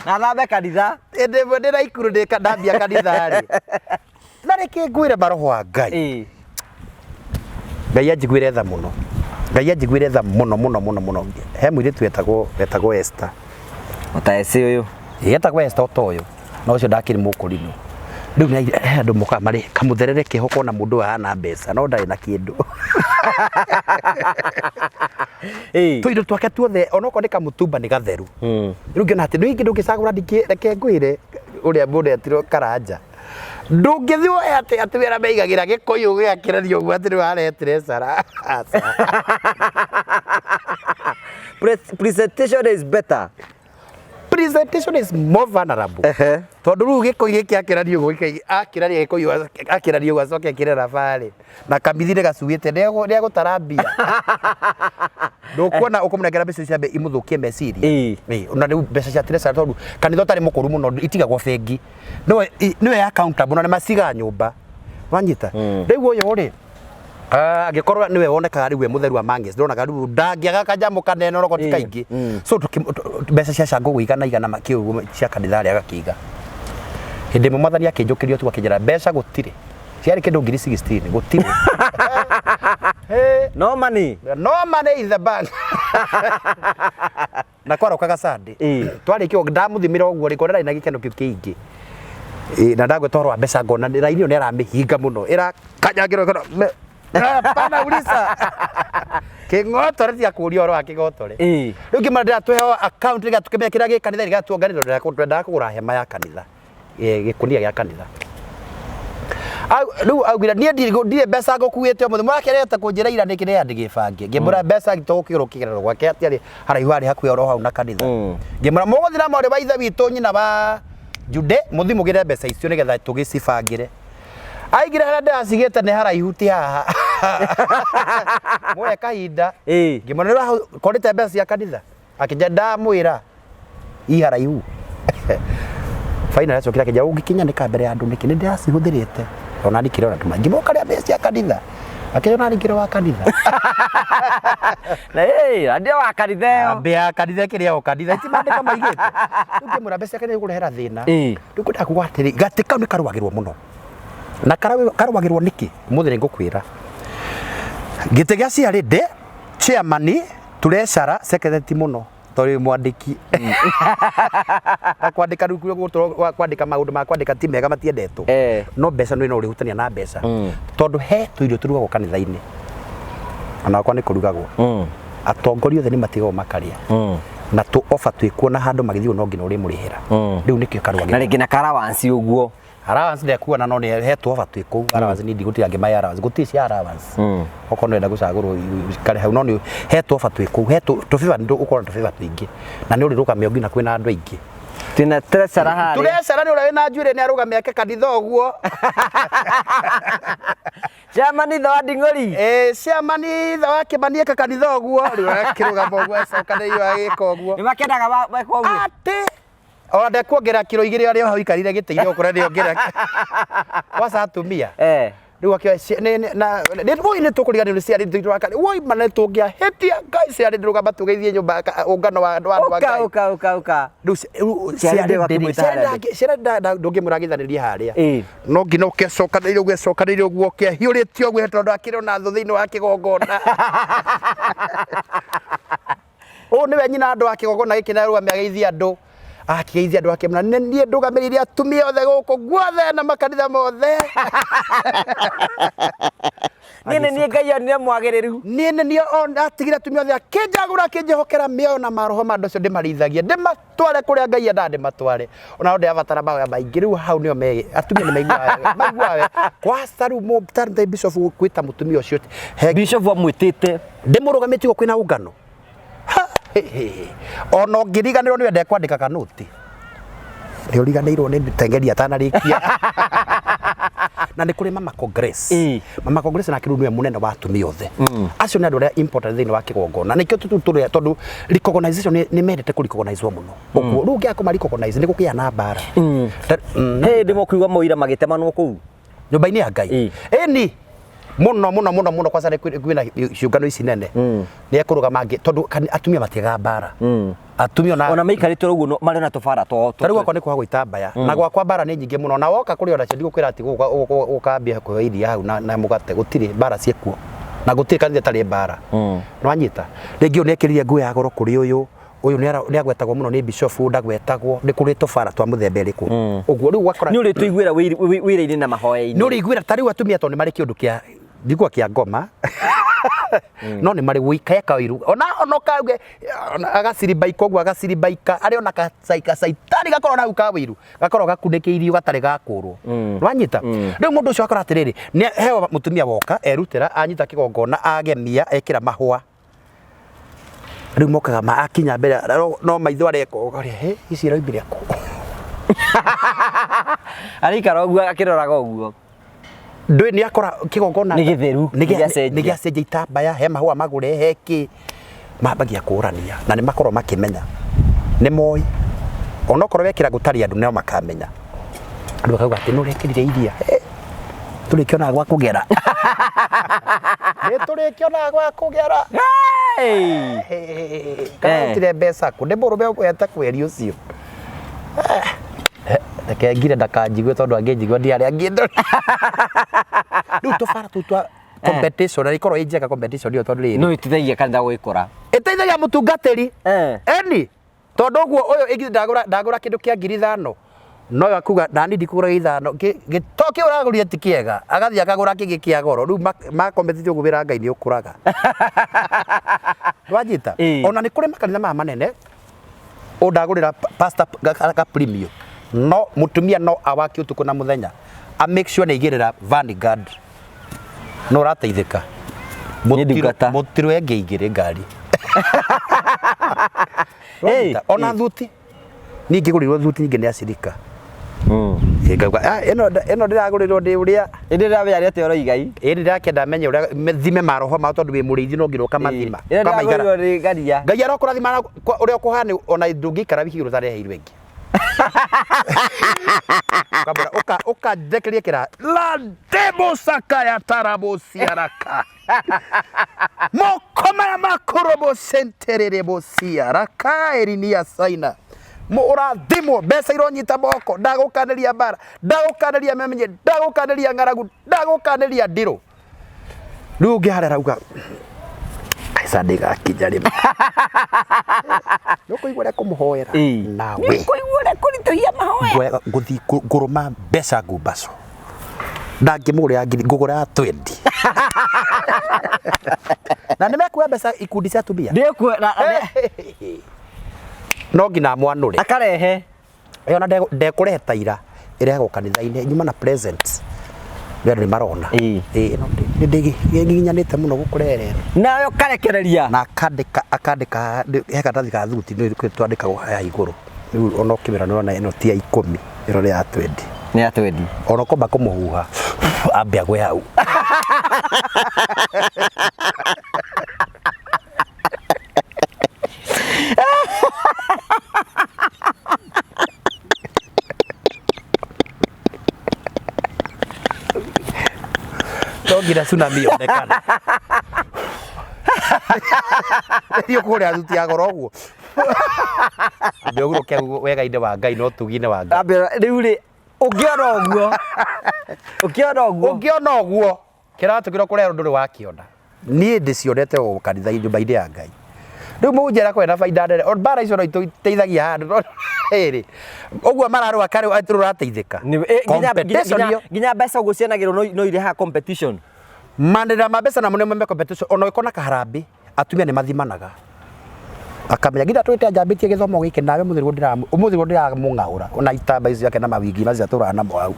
na thambe kanitha ndira ikuru ndambia kanitha ri na reke ngwire maroho wa Ngai Ngai anjiguire tha muno Ngai anjiguire tha muno he mwiritu wetagwo Esther utaeci uyu yetagwo Esther otoyo no ucio ndakiri mukurino riu ni andu moka mari kamutherere kihoko na mundu hana mbeca no ndari na kindu tuindo twake tuothe onoko ni kamutumba ni gatheru riu ngiona ati ndingi ndungicagura reke ngwire uria mundu atiro karanja ndungithio ati wera meigagira gikuyu giakirario uguo ati niwaretire cara presentation is better presentation is more vulnerable tondu riu gikuyu giki akirario uguo akiraria gikuyu akirario uguo acoke akirera bari na kamithire gacuite ni gutarambia ndukuona ukumunengera mbeca ciambe imuthukie meciri ona riu mbeca cia tiresa tondu kanitha tari mukuru muno itigagwo bengi niwe accountable na maciga nyumba wanyita riu uyu ri agikorwo niwe wonekaga riu mutheru wa manges ndonaga riu ndangiaga kanjamu kanene roko tikaingi so mbeca cia cango guigana igana makiugo cia kanitha ria gakiga hindi mumathani akinjukirio tu akinjira mbeca gutire ciari kindu 16 gutire no money in the bank na kwara ukaga sande twarikio ndamuthimira uguo riko ndari na gikeno kiu kiingi na ndagwetorwa mbeca ngona raini ni aramihinga muno ira kanyagiro pana ulisa kingotore tia kuria oro akigotore riu ngimandira tweheo account riga tukimenya kira gikanitha riga tuonganiro ndenda kugura hema ya kanitha gikunia gia kanitha riu augire nie ndire mbeca ngukuite muthe mwakerete kunjira ira nikire andi gibange ngimura mbeca gitokigiro kigero gwake ati haraihu ari hakuya oro hau na kanitha ngimura muguthira mori wa ithe witu nyina ba Jude muthi mugire mbeca icio nigetha tugicibangire Aigire haria ndacigite ni haraihu ti haha. Moya kahinda. Ngimonera korite mbeca cia kanitha. Akija ndamwira i haraihu. Final acokira akija ungikinya ni kambere ya andu niki ni ndiracihuthirite. Ona ndikirona tuma. Ngimoka ria mbeca cia kanitha. Akijona ndikire wa kanitha. Na andia wa kanitha yo. Ambia kanitha kiria o kanitha itimandika maigite. Ngimura mbeca kanitha igurehera thina. Ndikuda kugwatiri gatika ni karwagirwo muno. Na karwagirwo niki muthire ngukwira. Gite gia ciari de chairman turecara secretary muno tori mwandiki. Kwandika kwandika maundu ma kwandika ti mega matiendetwo. No mbeca no uri hutania na mbeca. Tondu he tuirio turugagwo kanitha-ini. Ona kwa ni kurugagwo. Atongoria othe ni matigwo makaria. Na tu offer twikuona handu magithio no ngina uri murihira. Riu nikio karwagira. Na ringi na karawansi uguo. Allowance ndekuona no ni hetwo offer twiku. Allowance ni ndigutira ngi my allowance. Gutisi allowance. Okono enda gucagurwo kare hau no ni hetwo offer twiku. Hetwo tufiva ndu ukora tufiva twingi. Na ni uri rugamia ngina kwina andu aingi. Tina tresara hari. Turesara ni uri wina njwire ni arugamia ake kanitha uguo. Chairman thawa nding'ori. Chairman thawa kibanie ka kanitha uguo. Riu akirugama uguo acoka iyo agika uguo. Ni makendaga wekwo uguo. Ati Onda kuongera kilo igiri aria hau ikarire gitire okora ni ongera. Wasa atumia. Riu akio na ni tukuriganira ni ciari thitu wakari. Woi mana tungia hetia ngai ciari ndurugama tugeithie nyumba ungano wa andu wa ngai. Uka. Riu ciari ndungimuragithaniria haria. No ngina ukecokanire ugecokanire uguo ukehiuritio uguo tondu akirona thu thiini wa kigongona. O niwe nyina andu akigongona giki na rugamia geithia andu. Akigeithia andu ake mna nie ndugamiririe atumia othe guku guothe na makanitha mothe. Nini ni ngai ni mwagiriru. Nini ni atigire atumia othe akinjagura akinjehokera mio na maroho mando cio ndimarithagia ndimatware kuria ngai enda ndimatware. Ona onde avatara bawe maingi riu hau nio me atumia ni maiguawe kwa staru mo tarde bishop kwita mutumia ucio bishop amwitite ndimurugamitio kwina ungano. Ono ngiriganirwo ni wende kwandika kanuti. Ni uriganirwo ni tengeria atanarikia. Na ni kuri mama congress. Mama congress na kiru niwe munene wa atumia othe. Acio ni andu aria important thiini wa kigongona. Nikio tututure tondu recognition ni mendete ku recognize muno. Uguo ru ngia kuma recognize ni gukia na bara. Ndimo kuigwa moira magitemanwo kuu nyumba-ini ya ngai. Ni muno kwanza kwina ciungano ici nene ni ekurugama ngi tondu atumia matiga bara. Atumia ona maikarite uguo mari na tubara to tariu kwa ni kwa gwita mbaya na gwakwa bara ni nyingi muno na woka kuri ona cio kwira ati ukambia kuiria hau na mugate gutire bara ciekuo na gutire kanitha tari bara no anyita ringi unekiririe nguo ya goro kuri uyu ni agwetagwo muno ni bishop ndagwetagwo ni kuri tubara twa muthemba iriku uguo riu gwakora ni uri tuiguira wira-ini na mahoya-ini ni uri iguira tariu atumia to ni mari kiundu kia ndigwa kia ngoma. No ni mari wikaya kawiru ona kauge agaciribaika uguo agaciribaika ari ona kasaika saitani gakorwo na kawiru gakorwo gakundikiirio gatari gakurwo rwanyita riu mundu ucio akora atiriri ni hewa mutumia woka erutira anyita kigongona agemia ekira mahua riu mokaga maakinya mbere no maitho areko he ici roimbire ko arikara uguo akiroraga uguo ndui ni akora kigongona ni githeru ni giacenjia itambaya he mahua magure heki mabagia kurania na ni makorwo makimenya ni moi ona korwo wekira gutari andu no makamenya andu akauga ati no rekirire iria turikiona gwa kugera ni turikiona gwa kugera kana tire mbeca ku ndimurume ukweta kweri ucio ngire ndakanjigwe tondu angijigwa ndiari angindo riu tubara tutwa competition na ikorwo injega competition iyo tondu riri no itithagia kanitha gwikura iteithagia mutungatiri eni tondu guo uyu ingi ndagura kindu kia 5,000 no akuga nani ndikugura 5,000 gitoke uragurire ti kiega agathia akagura kingi kia goro riu ma competition gubira ngai ni ukuraga rwajita ona ni kuri makanitha ma manene undagurira pastor ka premium no mutumia no awaki utuku na muthenya a make sure na igirira vanguard no rateithika mutiro enge igire ngari ona thuti ningi gurirwo thuti ningi ni acirika ngauga eno ndiragurirwo ndi uria indi ndabe yari ate oroigai indi ndakenda menye uria thime maroho ma tondu wi muriithi no ngiro kamathima kamaigara garia ngai arokurathima uria kuhani ona ndungikara wiki utareheirwe ingi kabura uka dekeria kira la demo saka ya tarabo siaraka mokoma ya makorobo senterere bo siaraka erinia saina mo urathimo mbeca ironyita moko ndagukaniria bara ndagukaniria memenye ndagukaniria ngaragu ndagukaniria ndiro riu ngiharera uga aisandiga kinjari nukuigwa ria kumuhoera nawe kuigwa ria kurituia mahoya nguthi nguruma mbeca ngumbaco ndangimugurira ngugura 20 na nimekuwa mbeca ikundi cia tumia no ngina mwanure akarehe ona ndekureta ira irehagwo kanitha-ini nyuma na presents ndio marona no nginyanite muno gukurerera nayo karekereria na akandika heka ndathi ka thuti ndio twandikagwo haya iguru riu ona kimera nona ino ti ya 10 iro ya 20 ni ya 20 ona komba kumuhuha ambia gwe hau ngira tsunami onekana ndio kuria thuti ya goro guo ndio guo ke wega inde wa ngai no tugine wa ngai riu ri ungiona uguo kiratu kiro kurero nduri wakiona nie ndicionete o kanitha nyumba-ini ya ngai riu munjera kwena baida ndere on bara icio no iteithagia handu eri uguo mararwa kare aturateithika nginya mbeca gucianagirwo no ireha competition mandira mabesa na munene competition ono ikona kaharambi atumia ni mathimanaga akamenya ngira twite ajambitie githomo giki nawe umuthirwo ndiramungaura ona itamba icio yake na mawigi macio atura na mwau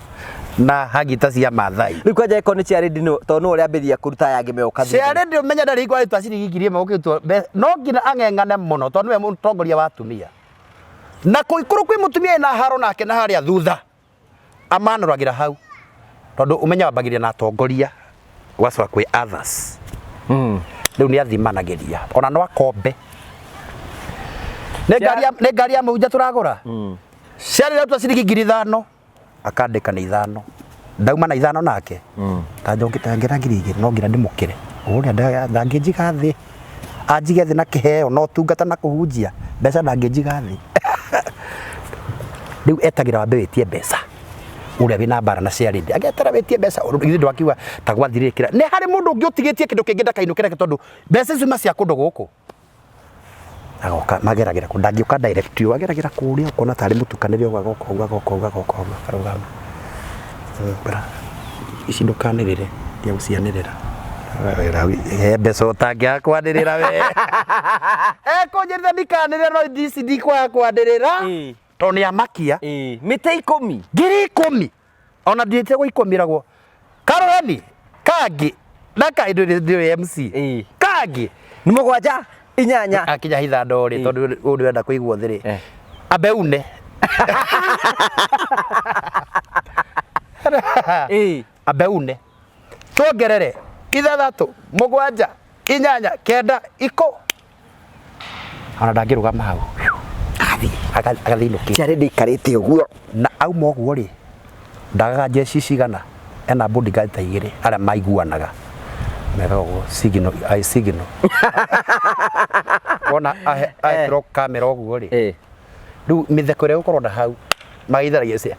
na hagita cia mathai riu kwanja iko ni cia rendi to no uri ambiria kuruta yangi me ukathi cia rendi umenya ndari igwa twacirigikirie magukitwo no ngira angengane muno to niwe mutongoria wa atumia na kuikuru kwi mutumia na haro nake na haria thutha amanuragira hau tondu umenya wabagiria na atongoria waswa kwi others riu ni athimanagiria ona no akombe ne ngari ya muja turagura ciari rau twacirigi 5,000 akandika ni 5 ndauma na 5 nake ta njongita ngira 2,000 no ngira ndimukire uria ndangijiga thi anjige thi na kiheo no tungata na kuhunjia mbeca ndangijiga thi riu etagira wambe witie mbeca uria wina bara na ciari agetara witie mbeca ithu ndwakiuga ta gwathirikira ni hari mundu ungi utigitie kindu kingi ndakainukire tondu mbeca icio macia kundu guku agoka mageragira kundangiuka direct you ageragira kuria ukona tari mutukanire ugagoka karugama bra ici ndukanirire ya gucianirira mbeca utangia kwanirira we kunjirira ndikanirira no DCD kwa kwanirira to ni amakia mite 10 ngiri 10 ona ndite guikomiragwo karoni kangi ndaka indo ndio MC kangi ni mugwanja inyanya akinya hitha ndori tondu uri wenda kuigwo thiri abeune abeune tuongerere 6 7 8 9 10 ona ndangirugama hau agathinuki ciari ndikarite uguo na auma uguo ri ndagaga jeshi cigana ena bodyguard ta 2 aria maiguanaga merogo signal ona ahekro kamera uguo ri riu mitheko ria gukorwo na hau magitharagia cia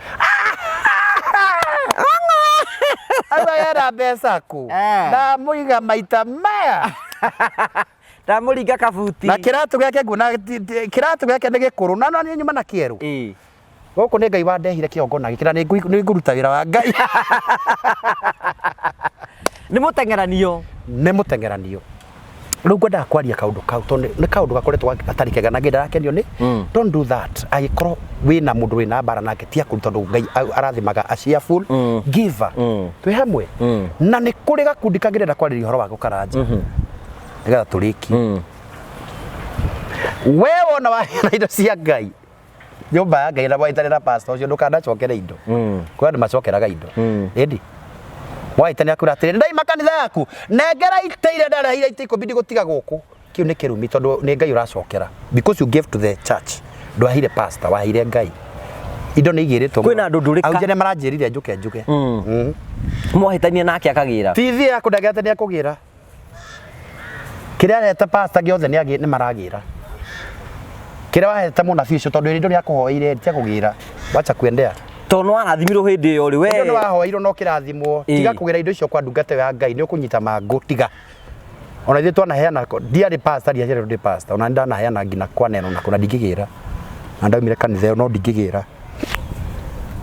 aba yara mbeca ku na muiga maita maya ndamuringa kabuti na kiratu giake nguna kiratu giake ni gikuru na ni nyuma na kieru guku ni ngai wandehire kiongona gikira ni nguruta wira wa ngai ni mutengeranio riu ngwenda kwaria kaundu kau tondu ni kaundu gakoretwo gatari kega na ngira rakenio ni don't do that agikoro wina mundu wina bara nake tia kuru tondu ngai arathimaga a cheerful giver twi hamwe na ni kuri gakundi kangirenda kwariria horo wa gukaranja nigetha turiki we wona wa indo cia ngai nyumba ya Ngai na mwahitanira pastor ucio ndukanacokere indo kwa ndu macokeraga indo indi mwahitanira kura atiri ndai makanitha yaku nengera iteire ndarahira itiko bidi gutiga guku kiu ni kirumi tondu ni Ngai uracokera because you gave to the church ndwahire pastor wahire Ngai indo ni igiritwo kwina andu ndurika au jene maranjirire njuke mwahitania nake akagira tithi yaku ndagete ni akugira kiria areta pastor giothe ni maragira kiria waheta munabii ucio tondu indo ni akuhoire tia kugira wacha kuendea tono arathimirwo hindi iyo ri we indo ni wahoirwo no kirathimwo tiga kugira indo icio kwa ndungata ya Ngai ni ukunyita mangu tiga ona ithu twanaheana ndiari pastor ndiari ndi pastor ona ndanaheana ngina kwa neno na kuna ndingigira na ndaumire kanitha iyo no ndingigira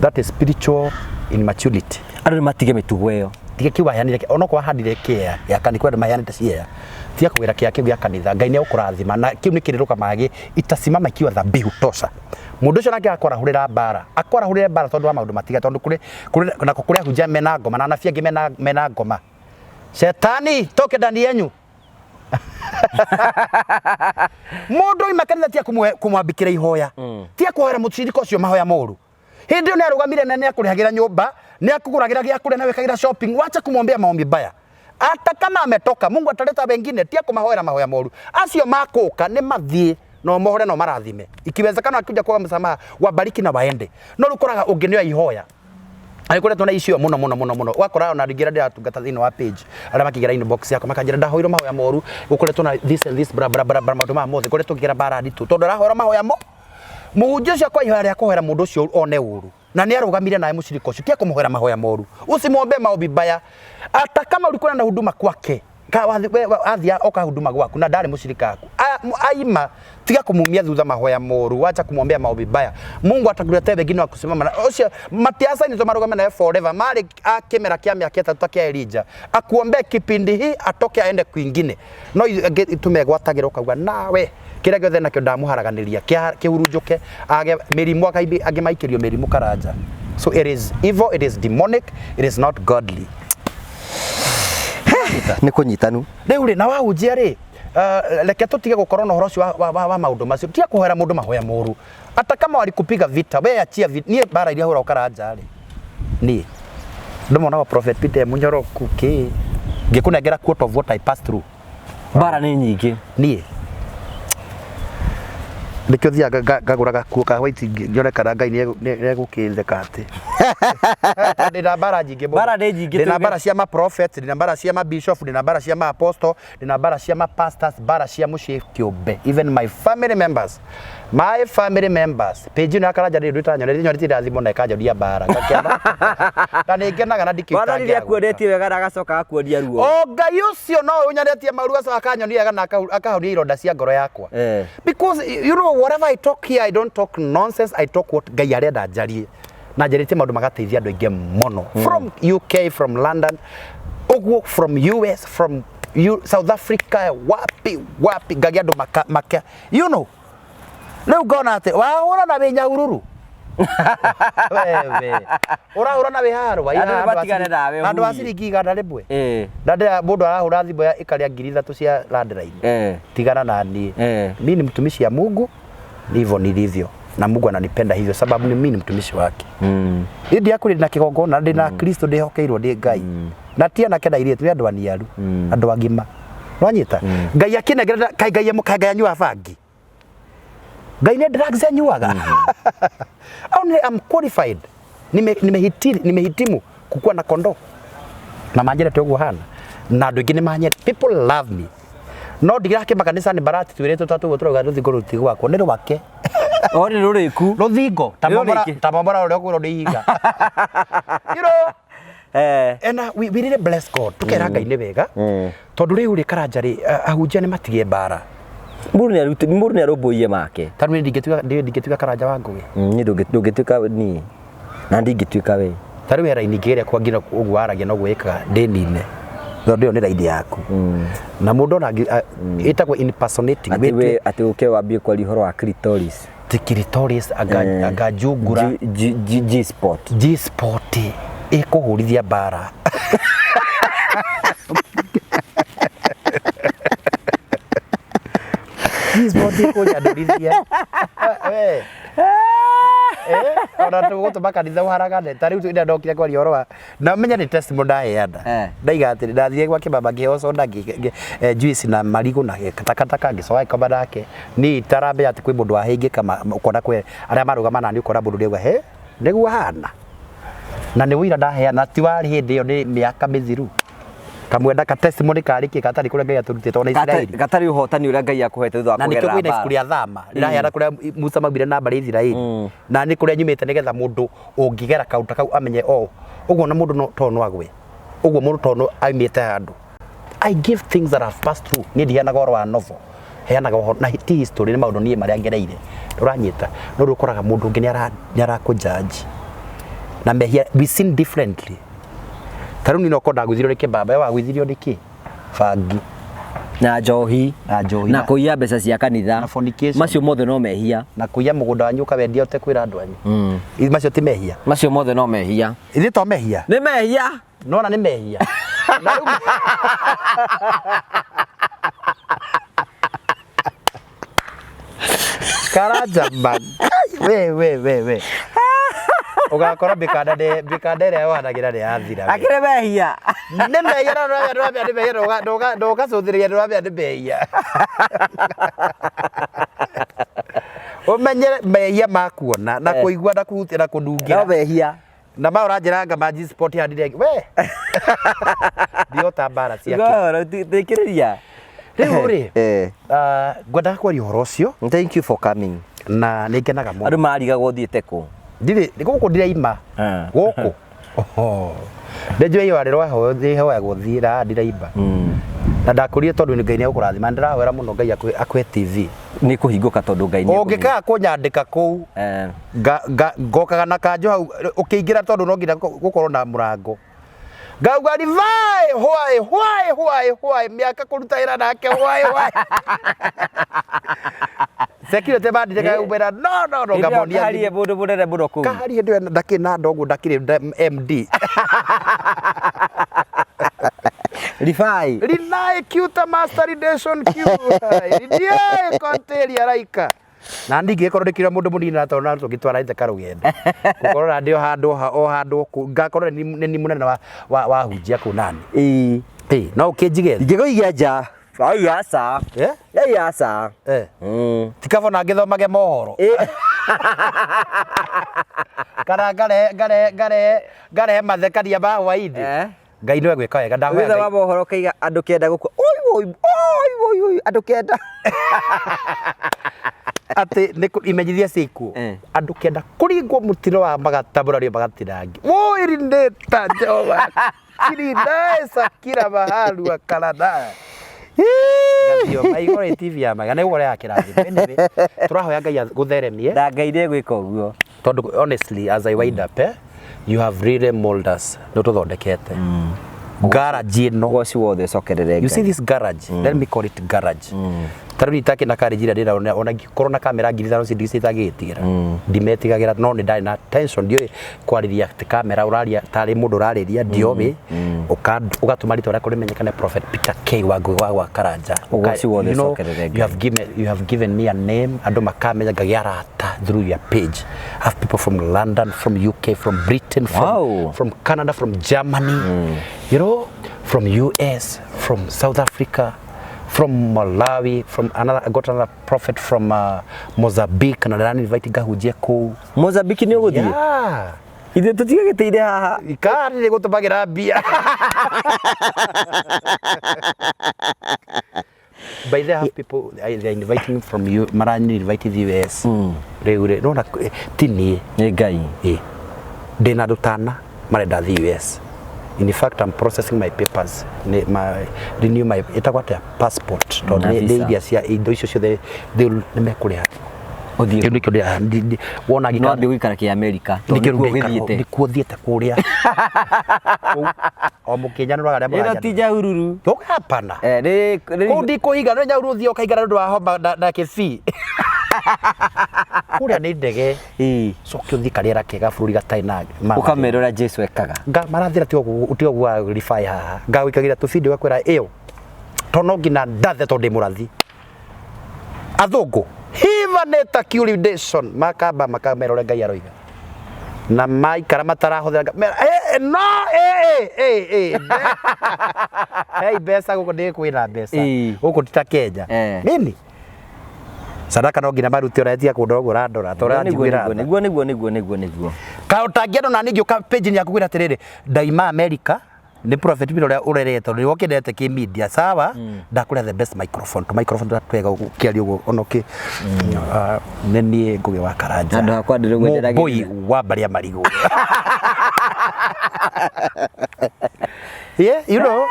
that is spiritual immaturity andu matige mitugo iyo tige kiwa yanire ona kwa handire kia ya kanitha mayanite cia tia kugira kia kiu ya kanitha Ngai ni ukurathima na kiu ni kiriruka magi itasimama ikiwa dhabihu tosha mundu ucio nake akorahurira bara tondu wa maundu matiga tondu kuri nako kuria hunja mena ngoma na nafia ngi mena ngoma shetani toke ndani yenyu mundu imakanitha tia kumwambikira ihoya tia kuhoera mutiriko ucio mahoya moru hindi ni arugamire na ni akurihagira nyumba ni akuguragira gia kuria na wekagira shopping wacha kumwombea maombi baya hata kama ametoka Mungu ataleta wengine tia kumahoera mahoya moru acio makuka ni mathie no mohore no marathime ikiwezekana akija kwa msamaha wabariki na waende no rukoraga ungenioya ihoya Aikore tuna icio muno wakora ona ngira ndia tungata thini wa page ara makigira inbox yako makanjira ndahoiro mahoya moru ukore tuna this and this bra maundu ma mothe kore tukigira bara nditu tondu arahoira mahoya mo muhunjia cia kwa ihoya ria kuhoera mundu ucio one uru na ni arugamire naye muciriko ucio tia kumuhoera mahoya moru usimwombe maombi baya hata kama ulikuwa na huduma kwake athia oka huduma gwaku na ndari mushirika waku aima tiga kumumia thutha mahoya moru wacha kumwombea maombi baya Mungu atakuletea wengine wa kusimama na ucio matiasa ni tomarugame naye forever mali akimera kia miaka 3 kia Elijah akuombea kipindi hii atoke aende kwingine no tumegwatagira ukauga nawe kira giothe nakio ndamuharaganiria kihurunjuke age mirimu age maikirio mirimu karanja so it is evil, it is demonic, it is not godly ni kunyitanu riu ri na wahunjia ri leke tutige gukorwo na horoci wa maundu macio tia kuhoera mundu mahoya moru hata kama walikupiga vita we achia nie bara iria hura ukaranja ri ni ndomona wa prophet Peter munyoroku ki ngikunengera quote of what I passed through bara ni nyingi nie nikio thia ngaguraga kuoka white ngione kana Ngai ni gukinzeka ati ndina bara nyingi ndina bara cia ma prophet ndina bara cia ma bishop ndina bara cia ma apostle ndina bara cia ma pastors bara cia mucie kiumbe even my family members page ni akaraja ndio tanyone nyone tirathimo na ikaja dia bara ngakena kana ngenaga na ndikita bana ndiye akuonetie wega na agacoka akuonia ruo o Ngai ucio no unyanetie maru gacoka akanyonia na akahonia ironda cia ngoro yakwa because you know whatever I talk here I don't talk nonsense I talk what Ngai arenda njarie na njarite maundu magateithia andu aingi muno from UK from London ogwo from US from South Africa wapi ngagia andu maka you know leo gona ate wahura na binya ururu wewe ura na biharu wa ina batigane nawe andu aciriki ganda ribwe ndade mundu arahura thimbo ya ikaria 3,000 cia landline tigana na ni mimi ni mtumishi ya Mungu ndivyo nilivyo na Mungu ananipenda hivyo sababu ni mimi ni mtumishi wake ndi akuri na kigongona ndi na Kristo ndihokeirwo ndi Ngai na tia na kenda irie tu andu aniaru andu agima wanyita Ngai akinegera kai Ngai mukangai anyua bangi Ngai ni drugs anyuaga only I'm qualified nimehitimu kukua na kondo na manjere tegwo hana na andu ingi ni manyere people love me no ndigirake makanisa ni barati twirete tatu turoga ruthingo rutigo wako ni rwake ori ruriku ruthingo tamambora uri okuro ndihinga you know and we really bless God tukera Ngai ni wega tondu riu ri karanja ri ahunjia ni matige bara muru ni aroboie make tanu ndingituika karanja wa ngugi ni ndungituika ni na ndingituika we tari wera inigeria kwa ngina ugu aragia no gwika ndinine ndio ni raidi yaku na mundu na itagwo impersonating ati uke wambie kwa lihoro wa clitoris clitoris agajungura G spot ikuhurithia bara G spot ikunyandurithia we ona tugutuma kanitha uharagane ta riu ina ndokire kwa rioro na menya ni testimony ndaheana ndaiga ati ndathie gwa kibaba ngioco ndangi juice na marigo na katakataka ngicoa ikoma nake ni tarambe ati kwi mundu ahingika ukona kwe aria marugama na ni ukona mundu ndegwa he niguo hana na ni wira ndaheana ti wari hindi yo ni miaka mithiru kamwenda ka testimony kariki katari kuria Ngai aturutite ona Israeli katari uhotani uria Ngai akuhete thutha wa kugerera na nikyo kwina kuria thama ndiraheana kuria Musa maubire na mbari Israeli na ni kuria nyumite nigetha mundu ungigera kaunta kau amenye uguo na mundu to no agwe uguo mundu to no aimite handu I give things that I've passed through ni ndiheanaga oro wa novel heanaga na ti history ni maundu nie maria ngereire uranyita no rukoraga mundu ungi ni arakujudge na mehia we sin differently taru ni no konda gwithirio ni kibaba wa gwithirio ni ki bangi na njohi na kuiya mbeca cia kanitha macio mothe no mehia na kuiya mugunda wanyu kawendia ute kwira andu anyu macio ti mehia macio mothe no mehia ithi to mehia ni mehia no na ni mehia Karaja man we ugakora bikanda ire wanagira ni athira akire mehia ni mehia ni mehia ndoga cuthiria ni mehia umenye mehia makuona na kuigua na kuhutia na kudungira no mehia na ma uranjiranga maji sport handire we dio tabara ciake go tikiriria riu ri ngwenda kwaria uhoro ucio thank you for coming na ningenaga muno andu marigaga uthiite ku ndiri guku ndiraima guku ndejo iyo ari roho thihoya guthira ndiraimba na ndakurire tondu Ngai ni ukurathima ndirahwera muno Ngai akwe TV ni kuhinguka tondu Ngai ni ungika kunyandika ku ngokaga na kanjo hau ukiingira tondu no ngira gukorwo na murango ngauga ni why miaka kuruta ira nake why security band ndeka ubera no ngamonia hariye bundu bunene muno ku kahari ndio ndakina ndogo ndakire MD Rinai Cuta Master Redemption Q Rinai Contelia Raika na ndingi korwo ndikira mundu munini na tona tugitwara ite karugendo gukorora ndio handu ngakorwo ni munene wa hujia ku nani no ukijige ngiguigia nja ai asa ai asa tikavo na ngithomage mohoro kana ngare mathekania ba waidi Ngai niwe gwika wega ndahoya witha wa mohoro kaiga andu kenda guku oi andu kenda ati imenyithia ciku andu kenda kuringwo mutiro wa magataburario magatirangi woi ndeta Jehova kirinda sakira bahalu akalada ngatio maigore TV ya magana igore ya kirathi benebe turahoya Ngai gutheremie da Ngai ni gwika uguo tondu honestly as I wind up you have really molded us no tuthondekete garage no goci wothe cokerere you see this garage let me call it garage taru ni take na garage ira ndira ona korona kamera ngiri thano cindisi tagitigera ndimetigagira no ni ndari na tension ndio kwariria kamera uraria tari mundu urariria ndiobe ugatuma rito rako rimenyekane Prophet Peter K wa Karanja goci wothe cokerere you have given me a name andu makamenya ngagiarata through your page I have people from London from UK from Britain from Canada from Germany you know from US from South Africa from Malawi from another I got another prophet from Mozambique and I invited gahujia ku Mozambique ni uguthie yeah ithe tutigagiteire haha ikari ni gutumagira bia by the have people they inviting from you marani invited the US reure no na tini ni Ngai ndina dutana marenda the US in fact I'm processing my papers renew my itagwata passport to the India cia indo icio ciothe they mekuria othie ndio ndio wona gika no gwikara ki America nikuo thiete kuria o mukenya no aria mara ino tija ururu hapana kundi kuiga no nyauru thio kaigara ndo wa homa na kifi kuria ni ndege coki uthi kariera kega bururi gataina ukamerora Jesu ekaga marathira tio gwa refine haha ngawikagira tu video gakwira iyo tono ngina ndathe to ndi murathi athungu hivaneta curidation makamerora Ngai aroiga na mai kara matarahuthira no hey besa guko ndi kwina besa guko tita Kenya nini sadaka no ngina maruti oratia kundogo randora tora njiguira niguo ka utangiendo na ningio ka page ni yakugira tiriri daima America ni prophet biro ria urereto ni wokendete ki media sawa ndakura the best microphone twega ukiaria ugo onoki neni ngugi wa karanja andu akwa ndirugwendera boy wa baria marigo yeah you know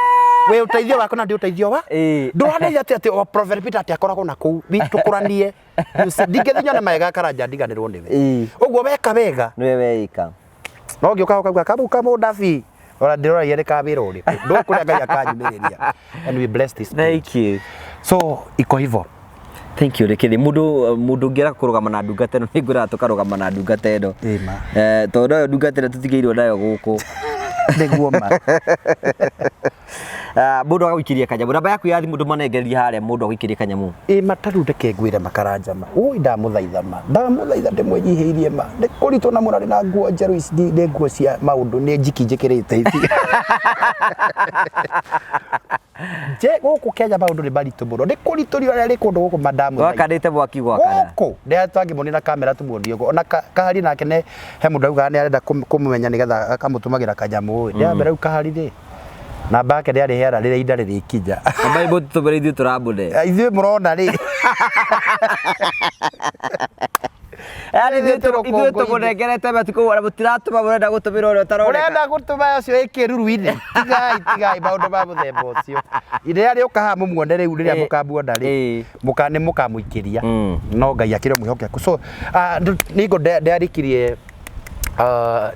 we uteithio wako na ndi uteithio wa ndurane ati o prophet Peter ati akoragwo na ku tukuranie ndingethinya na maega karanja ndiganirwo niwe uguo weka wega niwe weika no ngioka ukauga kabuka mudafi ora ndiro yere kabira uri ndo kuria ngai akanyumiriria and we bless this thank you so iko hivyo thank you rekeli mundu ngira kurugama na ndungata ino ningura tukarugama na ndungata ino tondu ndungata ino tutigeirwo nayo guku niguo ma mundu agawikiria kanyamu namba yaku ya thimu mundu manengeria haria mundu agawikiria kanyamu mataru ndeke ngwire makaranja ma ui ndamuthaitha ma ndamuthaitha ndimwenyihiirie ma ndikurito na murari na nguo njeru ici ndi nguo cia maundu ni njiki njikirite ici je guku Kenya maundu ni baritu muno ndikuritorio aria rikundu guku madamu wakandite mwaki gwakana guku ndia twangimoni na kamera tumuonie go ona kahari nake ne he mundu auga ni arenda kumumenya nigetha akamutumagira kanyamu ndia mbere ukahari ri na bake ndi ari hera rire inda ririkija bible tubere ithu turambune ithu murona ri ithu tumunengerete matuko wala mutiratuma murenda gutumira uria utaroneka urenda gutuma ucio ikiruru-ini tigai maundu ma muthemba ucio ire ari ukahamu muone riu riria mukamuona ri mukane mukamuikiria no ngai akire mwihokeku so nigo ndarikirie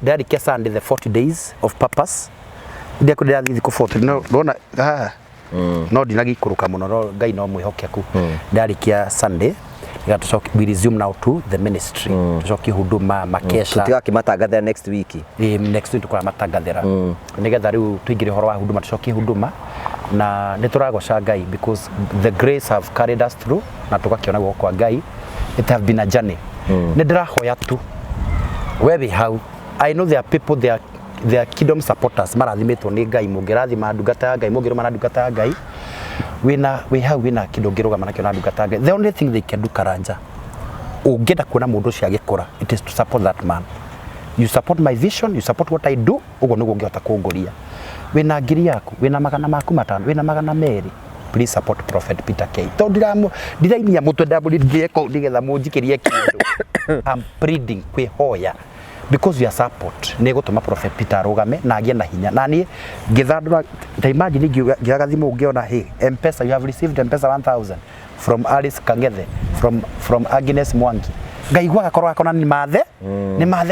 ndarikia Sunday the 40 days of purpose ndia kudira thiko 40 no no ndinagikuruka muno no ngai no mwihokeku ndarikia Sunday we resume now to the ministry tucoki huduma makesha tutigakimatangathira next week next week tukora matangathira nigetha riu tuingire horo wa huduma tucoki huduma na nituragoca ngai because the grace have carried us through na tugakiona kwa ngai it have been a journey ndirahoya tu where how I know there are people they are kingdom supporters marathimitwo ni ngai mungirathima ndungata ngai mungiruma na ndungata ngai we have kindo ngirugama nakio na ndungata ngai the only thing they can do karanja ungenda kuona mundu cia gikora it is to support that man you support my vision you support what I do ugo niguo ngihota kunguria wina ngiri yaku wina magana maku matano wina magana meri please support prophet Peter K to ndiraimia mutwe ndamurithie ko ndigetha munjikirie kindu I'm pleading kwihoya because your support ne gutuma prophet Peter arugame na agie na hinya na ni ngithandura ta imagine ngiaga thimu ungiona he M-Pesa you have received M-Pesa 1000 from Alice Kangethe from Agnes Mwangi ngaigwa gakorwo akona ni mathe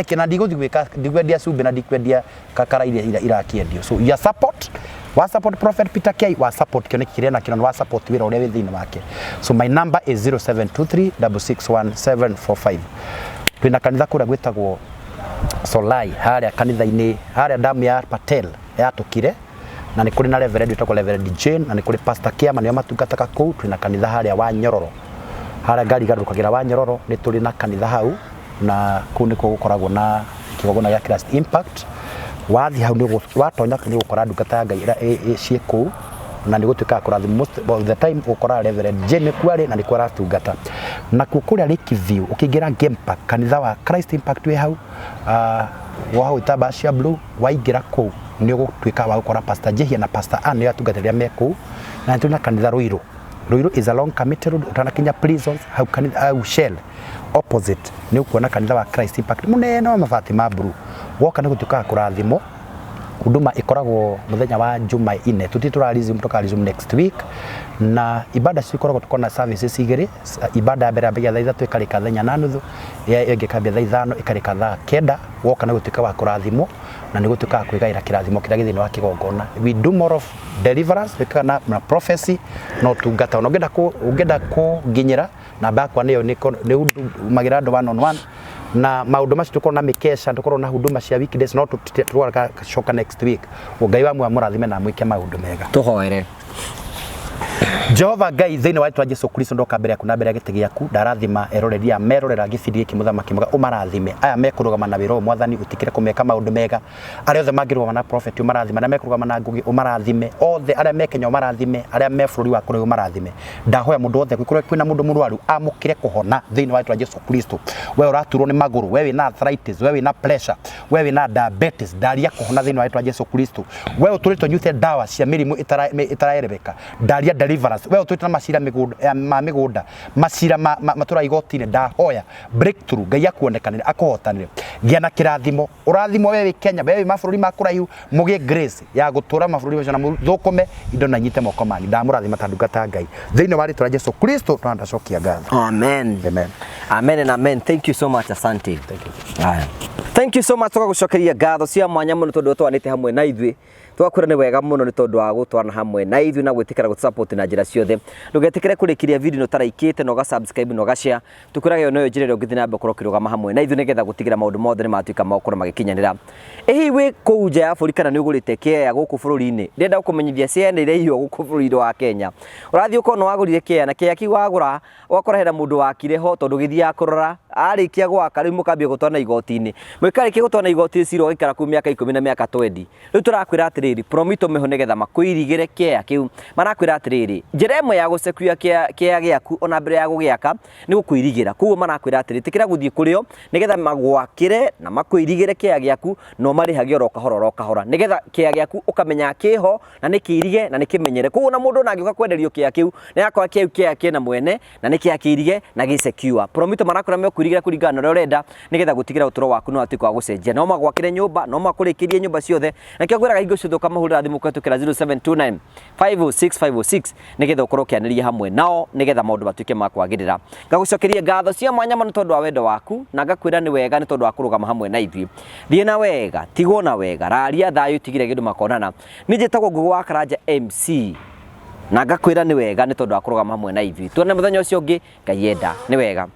kina ndiguthi gwika ndigwendia cumbi na ndikwendia kakara iria irakiendio so your support wa support prophet Peter K wa support kioneki kiria na kino wa support wira uria withini wake so my number is 0723661745 twina kanitha kuria gwitagwo Solai haria kanitha-ini haria damu ya Patel yatukire na ni kuri na reverend witagwo Reverend Jane na ni kuri Pastor Kiama nio matungataga kuu twina kanitha haria wa Nyororo haria ngari garukagira wa Nyororo ni turi na kanitha hau na kuu niko gukoragwo na kigogona ya Christ Impact wathi hau ni watonya ni gukora ndungata ngai cia kuu na ni gutuika kurathi most of the time ukora Reverend Jane kwari na ni kwara tungata na kukuria Lake View ukigira Game Park kanitha wa Christ Impact we hau wa hau tabasha blue waigira kuu ni gutuika wa gukora Pastor Jehia na Pastor Anne yatungateria meku na tuna kanitha Ruiru is along Kamiti Road utanakinya prisons hau kanitha au Shell opposite ni ukuona kanitha wa Christ Impact munene wa mabati ma blue woka ni gutuika kurathimo huduma ikoragwo muthenya wa Jumaine tutituralize mtokalize next week na ibada cikoragwo tukona services igiri ibada ya mbere ya thaa 3 ikarika thenya na nuthu ingikambia thaa 5 ikarika thaa 9 woka na gutuika wa kurathimo na ni gutuika kwigaira kirathimo kira githini wa kigongona we do more of deliverance wikana na prophecy no tungata ungenda ku nginyira na bakwa niyo ni magira andu 1-on-1 na maundu macio tukorwo na mikesha tukorwo na huduma cia weekdays no tutwara shoka next week ngai wa murathime na mwike maundu mega tuhoere Jehova Ngai thĩinĩ wa rĩĩtwa Jesũ Kristo ndoka mbere yaku na mbere ya gĩtĩ gĩaku ndarathima eroreria merorera gĩbindi gĩkĩ mũthamaki mwega ũmarathime aya mekũrũgama na wĩra mwathani ũtikire kũmeka maũndũ mega arĩa othe mangĩrũgama na prophet ũmarathime arĩa mekũrũgama na ngũgi ũmarathime othe arĩa me Kenya ũmarathime arĩa me bũrũri wa kũrĩa ũmarathime ndahoya mũndũ wothe kwĩna mũndũ mũrwaru amũkire kũhona thĩinĩ wa rĩĩtwa Jesũ Kristo we ũraturwo nĩ magũrũ we wĩna arthritis we wĩna pressure we wĩna diabetes ndaria kũhona thĩinĩ wa rĩĩtwa Jesũ Kristo we ũtũrĩtwo nyuĩte ndawa cia mĩrimũ ĩtaraerebeka ndaria deliverance we ũtũrĩte na macira mĩgũnda macira matũra igoti-inĩ ndahoya breakthrough Ngai akuonekanĩre akũhotanĩre gĩa na kĩrathimo ũrathimo we wĩ Kenya we wĩ mabũrũri ma kũraihu mũgĩe grace ya gũtũra mabũrũri macio na mũthũkũme indo na nyite moko manyu ndamũrathima ta ndungata Ngai thĩinĩ wa rĩĩtwa Jesũ Kristo twandacokia ngatho amen amen amen and amen. Thank you so much, asante. Thank you. Thank you so much tugagucokeria ngatho cia mwanya muno tondu twanite hamwe na ithuĩ twakwĩra nĩ wega mũno nĩ tondu wa gũtwarana hamwe na ithuĩ na gwĩtĩkĩra gũtusupport na njĩra ciothe ndũgetĩkĩre kũrĩkĩria video ũtaraikĩte na ũgasubscribe na ũgashare tũkwĩraga yo nĩyo njĩra ĩrĩa ũngĩthiĩ na mbere gũkorwo ũkĩrũgama hamwe na ithuĩ nĩgetha gũtigĩra maũndũ mothe nĩ matuĩka ma gũkorwo magĩkinyanĩra ĩhi wĩ kũu nja ya bũrũri kana nĩ ũgũrĩte kĩea gũkũ bũrũri-inĩ ndĩrenda gũkũmenyithia ciendeire irio gũkũ bũrũri-inĩ wa Kenya ũrathiĩ ũkorwo nĩ wagũrire kĩea na kĩea kĩu wagũra ũgakora hena mũndũ wakire ho tondũ gĩthiaga kũrora arĩkia gwaka rĩu mũkambia gũtwara igoti-inĩ mũikarĩkia gũtwara igoti-inĩ cira ũgaikara kũu mĩaka 10 na mĩaka 20 rĩu tũrakwĩra atĩrĩrĩ promito meho nĩgetha makũirigĩre kĩea kĩu marakwĩra atĩrĩrĩ njĩra ĩmwe ya gũcekuia kĩea gĩaku ona mbere ya gũgĩaka nĩ gũkũirigĩra koguo marakwĩra atĩrĩrĩ tĩkĩra gũthiĩ kũrĩo nĩgetha magwakĩre na makũirigĩre kĩea gĩaku no marĩhage oro kahora nĩgetha kĩea gĩaku ũkamenya kĩho na nĩ kĩirige na nĩ kĩmenyere koguo na mũndũ nangĩũka kwenderio kĩea kĩu nĩ yakora kĩea kĩna mwene na nĩ kĩea kĩirige na gĩcekua promito marakwĩra kũirigĩra kũringana na ũrĩa ũrenda nĩgetha gũtigĩra ũtũro waku no atuĩka wa gũcenjia no magwakĩre nyũmba no makũrĩkĩrie nyũmba ciothe na kĩo gwĩraga hingo ciothe ũkamahũrĩra thimũ kũhetũkĩra 0729 506 nĩgetha ũkorwo ũkĩanĩria hamwe nao nĩgetha maũndũ matuĩke ma kwagĩrĩra ngagũcokeria ngatho cia mwanya mũno tondũ wa wendo waku na ngakwĩra nĩ wega nĩ tondũ wa kũrũgama hamwe na ithuĩ thiĩ na wega tigwo na wega raria thayũ tigire kĩndũ makonana niĩ njĩtagwo Ngugi wa Karanja MC na ngakwĩra nĩ wega nĩ tondũ wa kũrũgama hamwe na ithuĩ tuone mũthenya ũcio ũngĩ Ngai enda nĩ wega.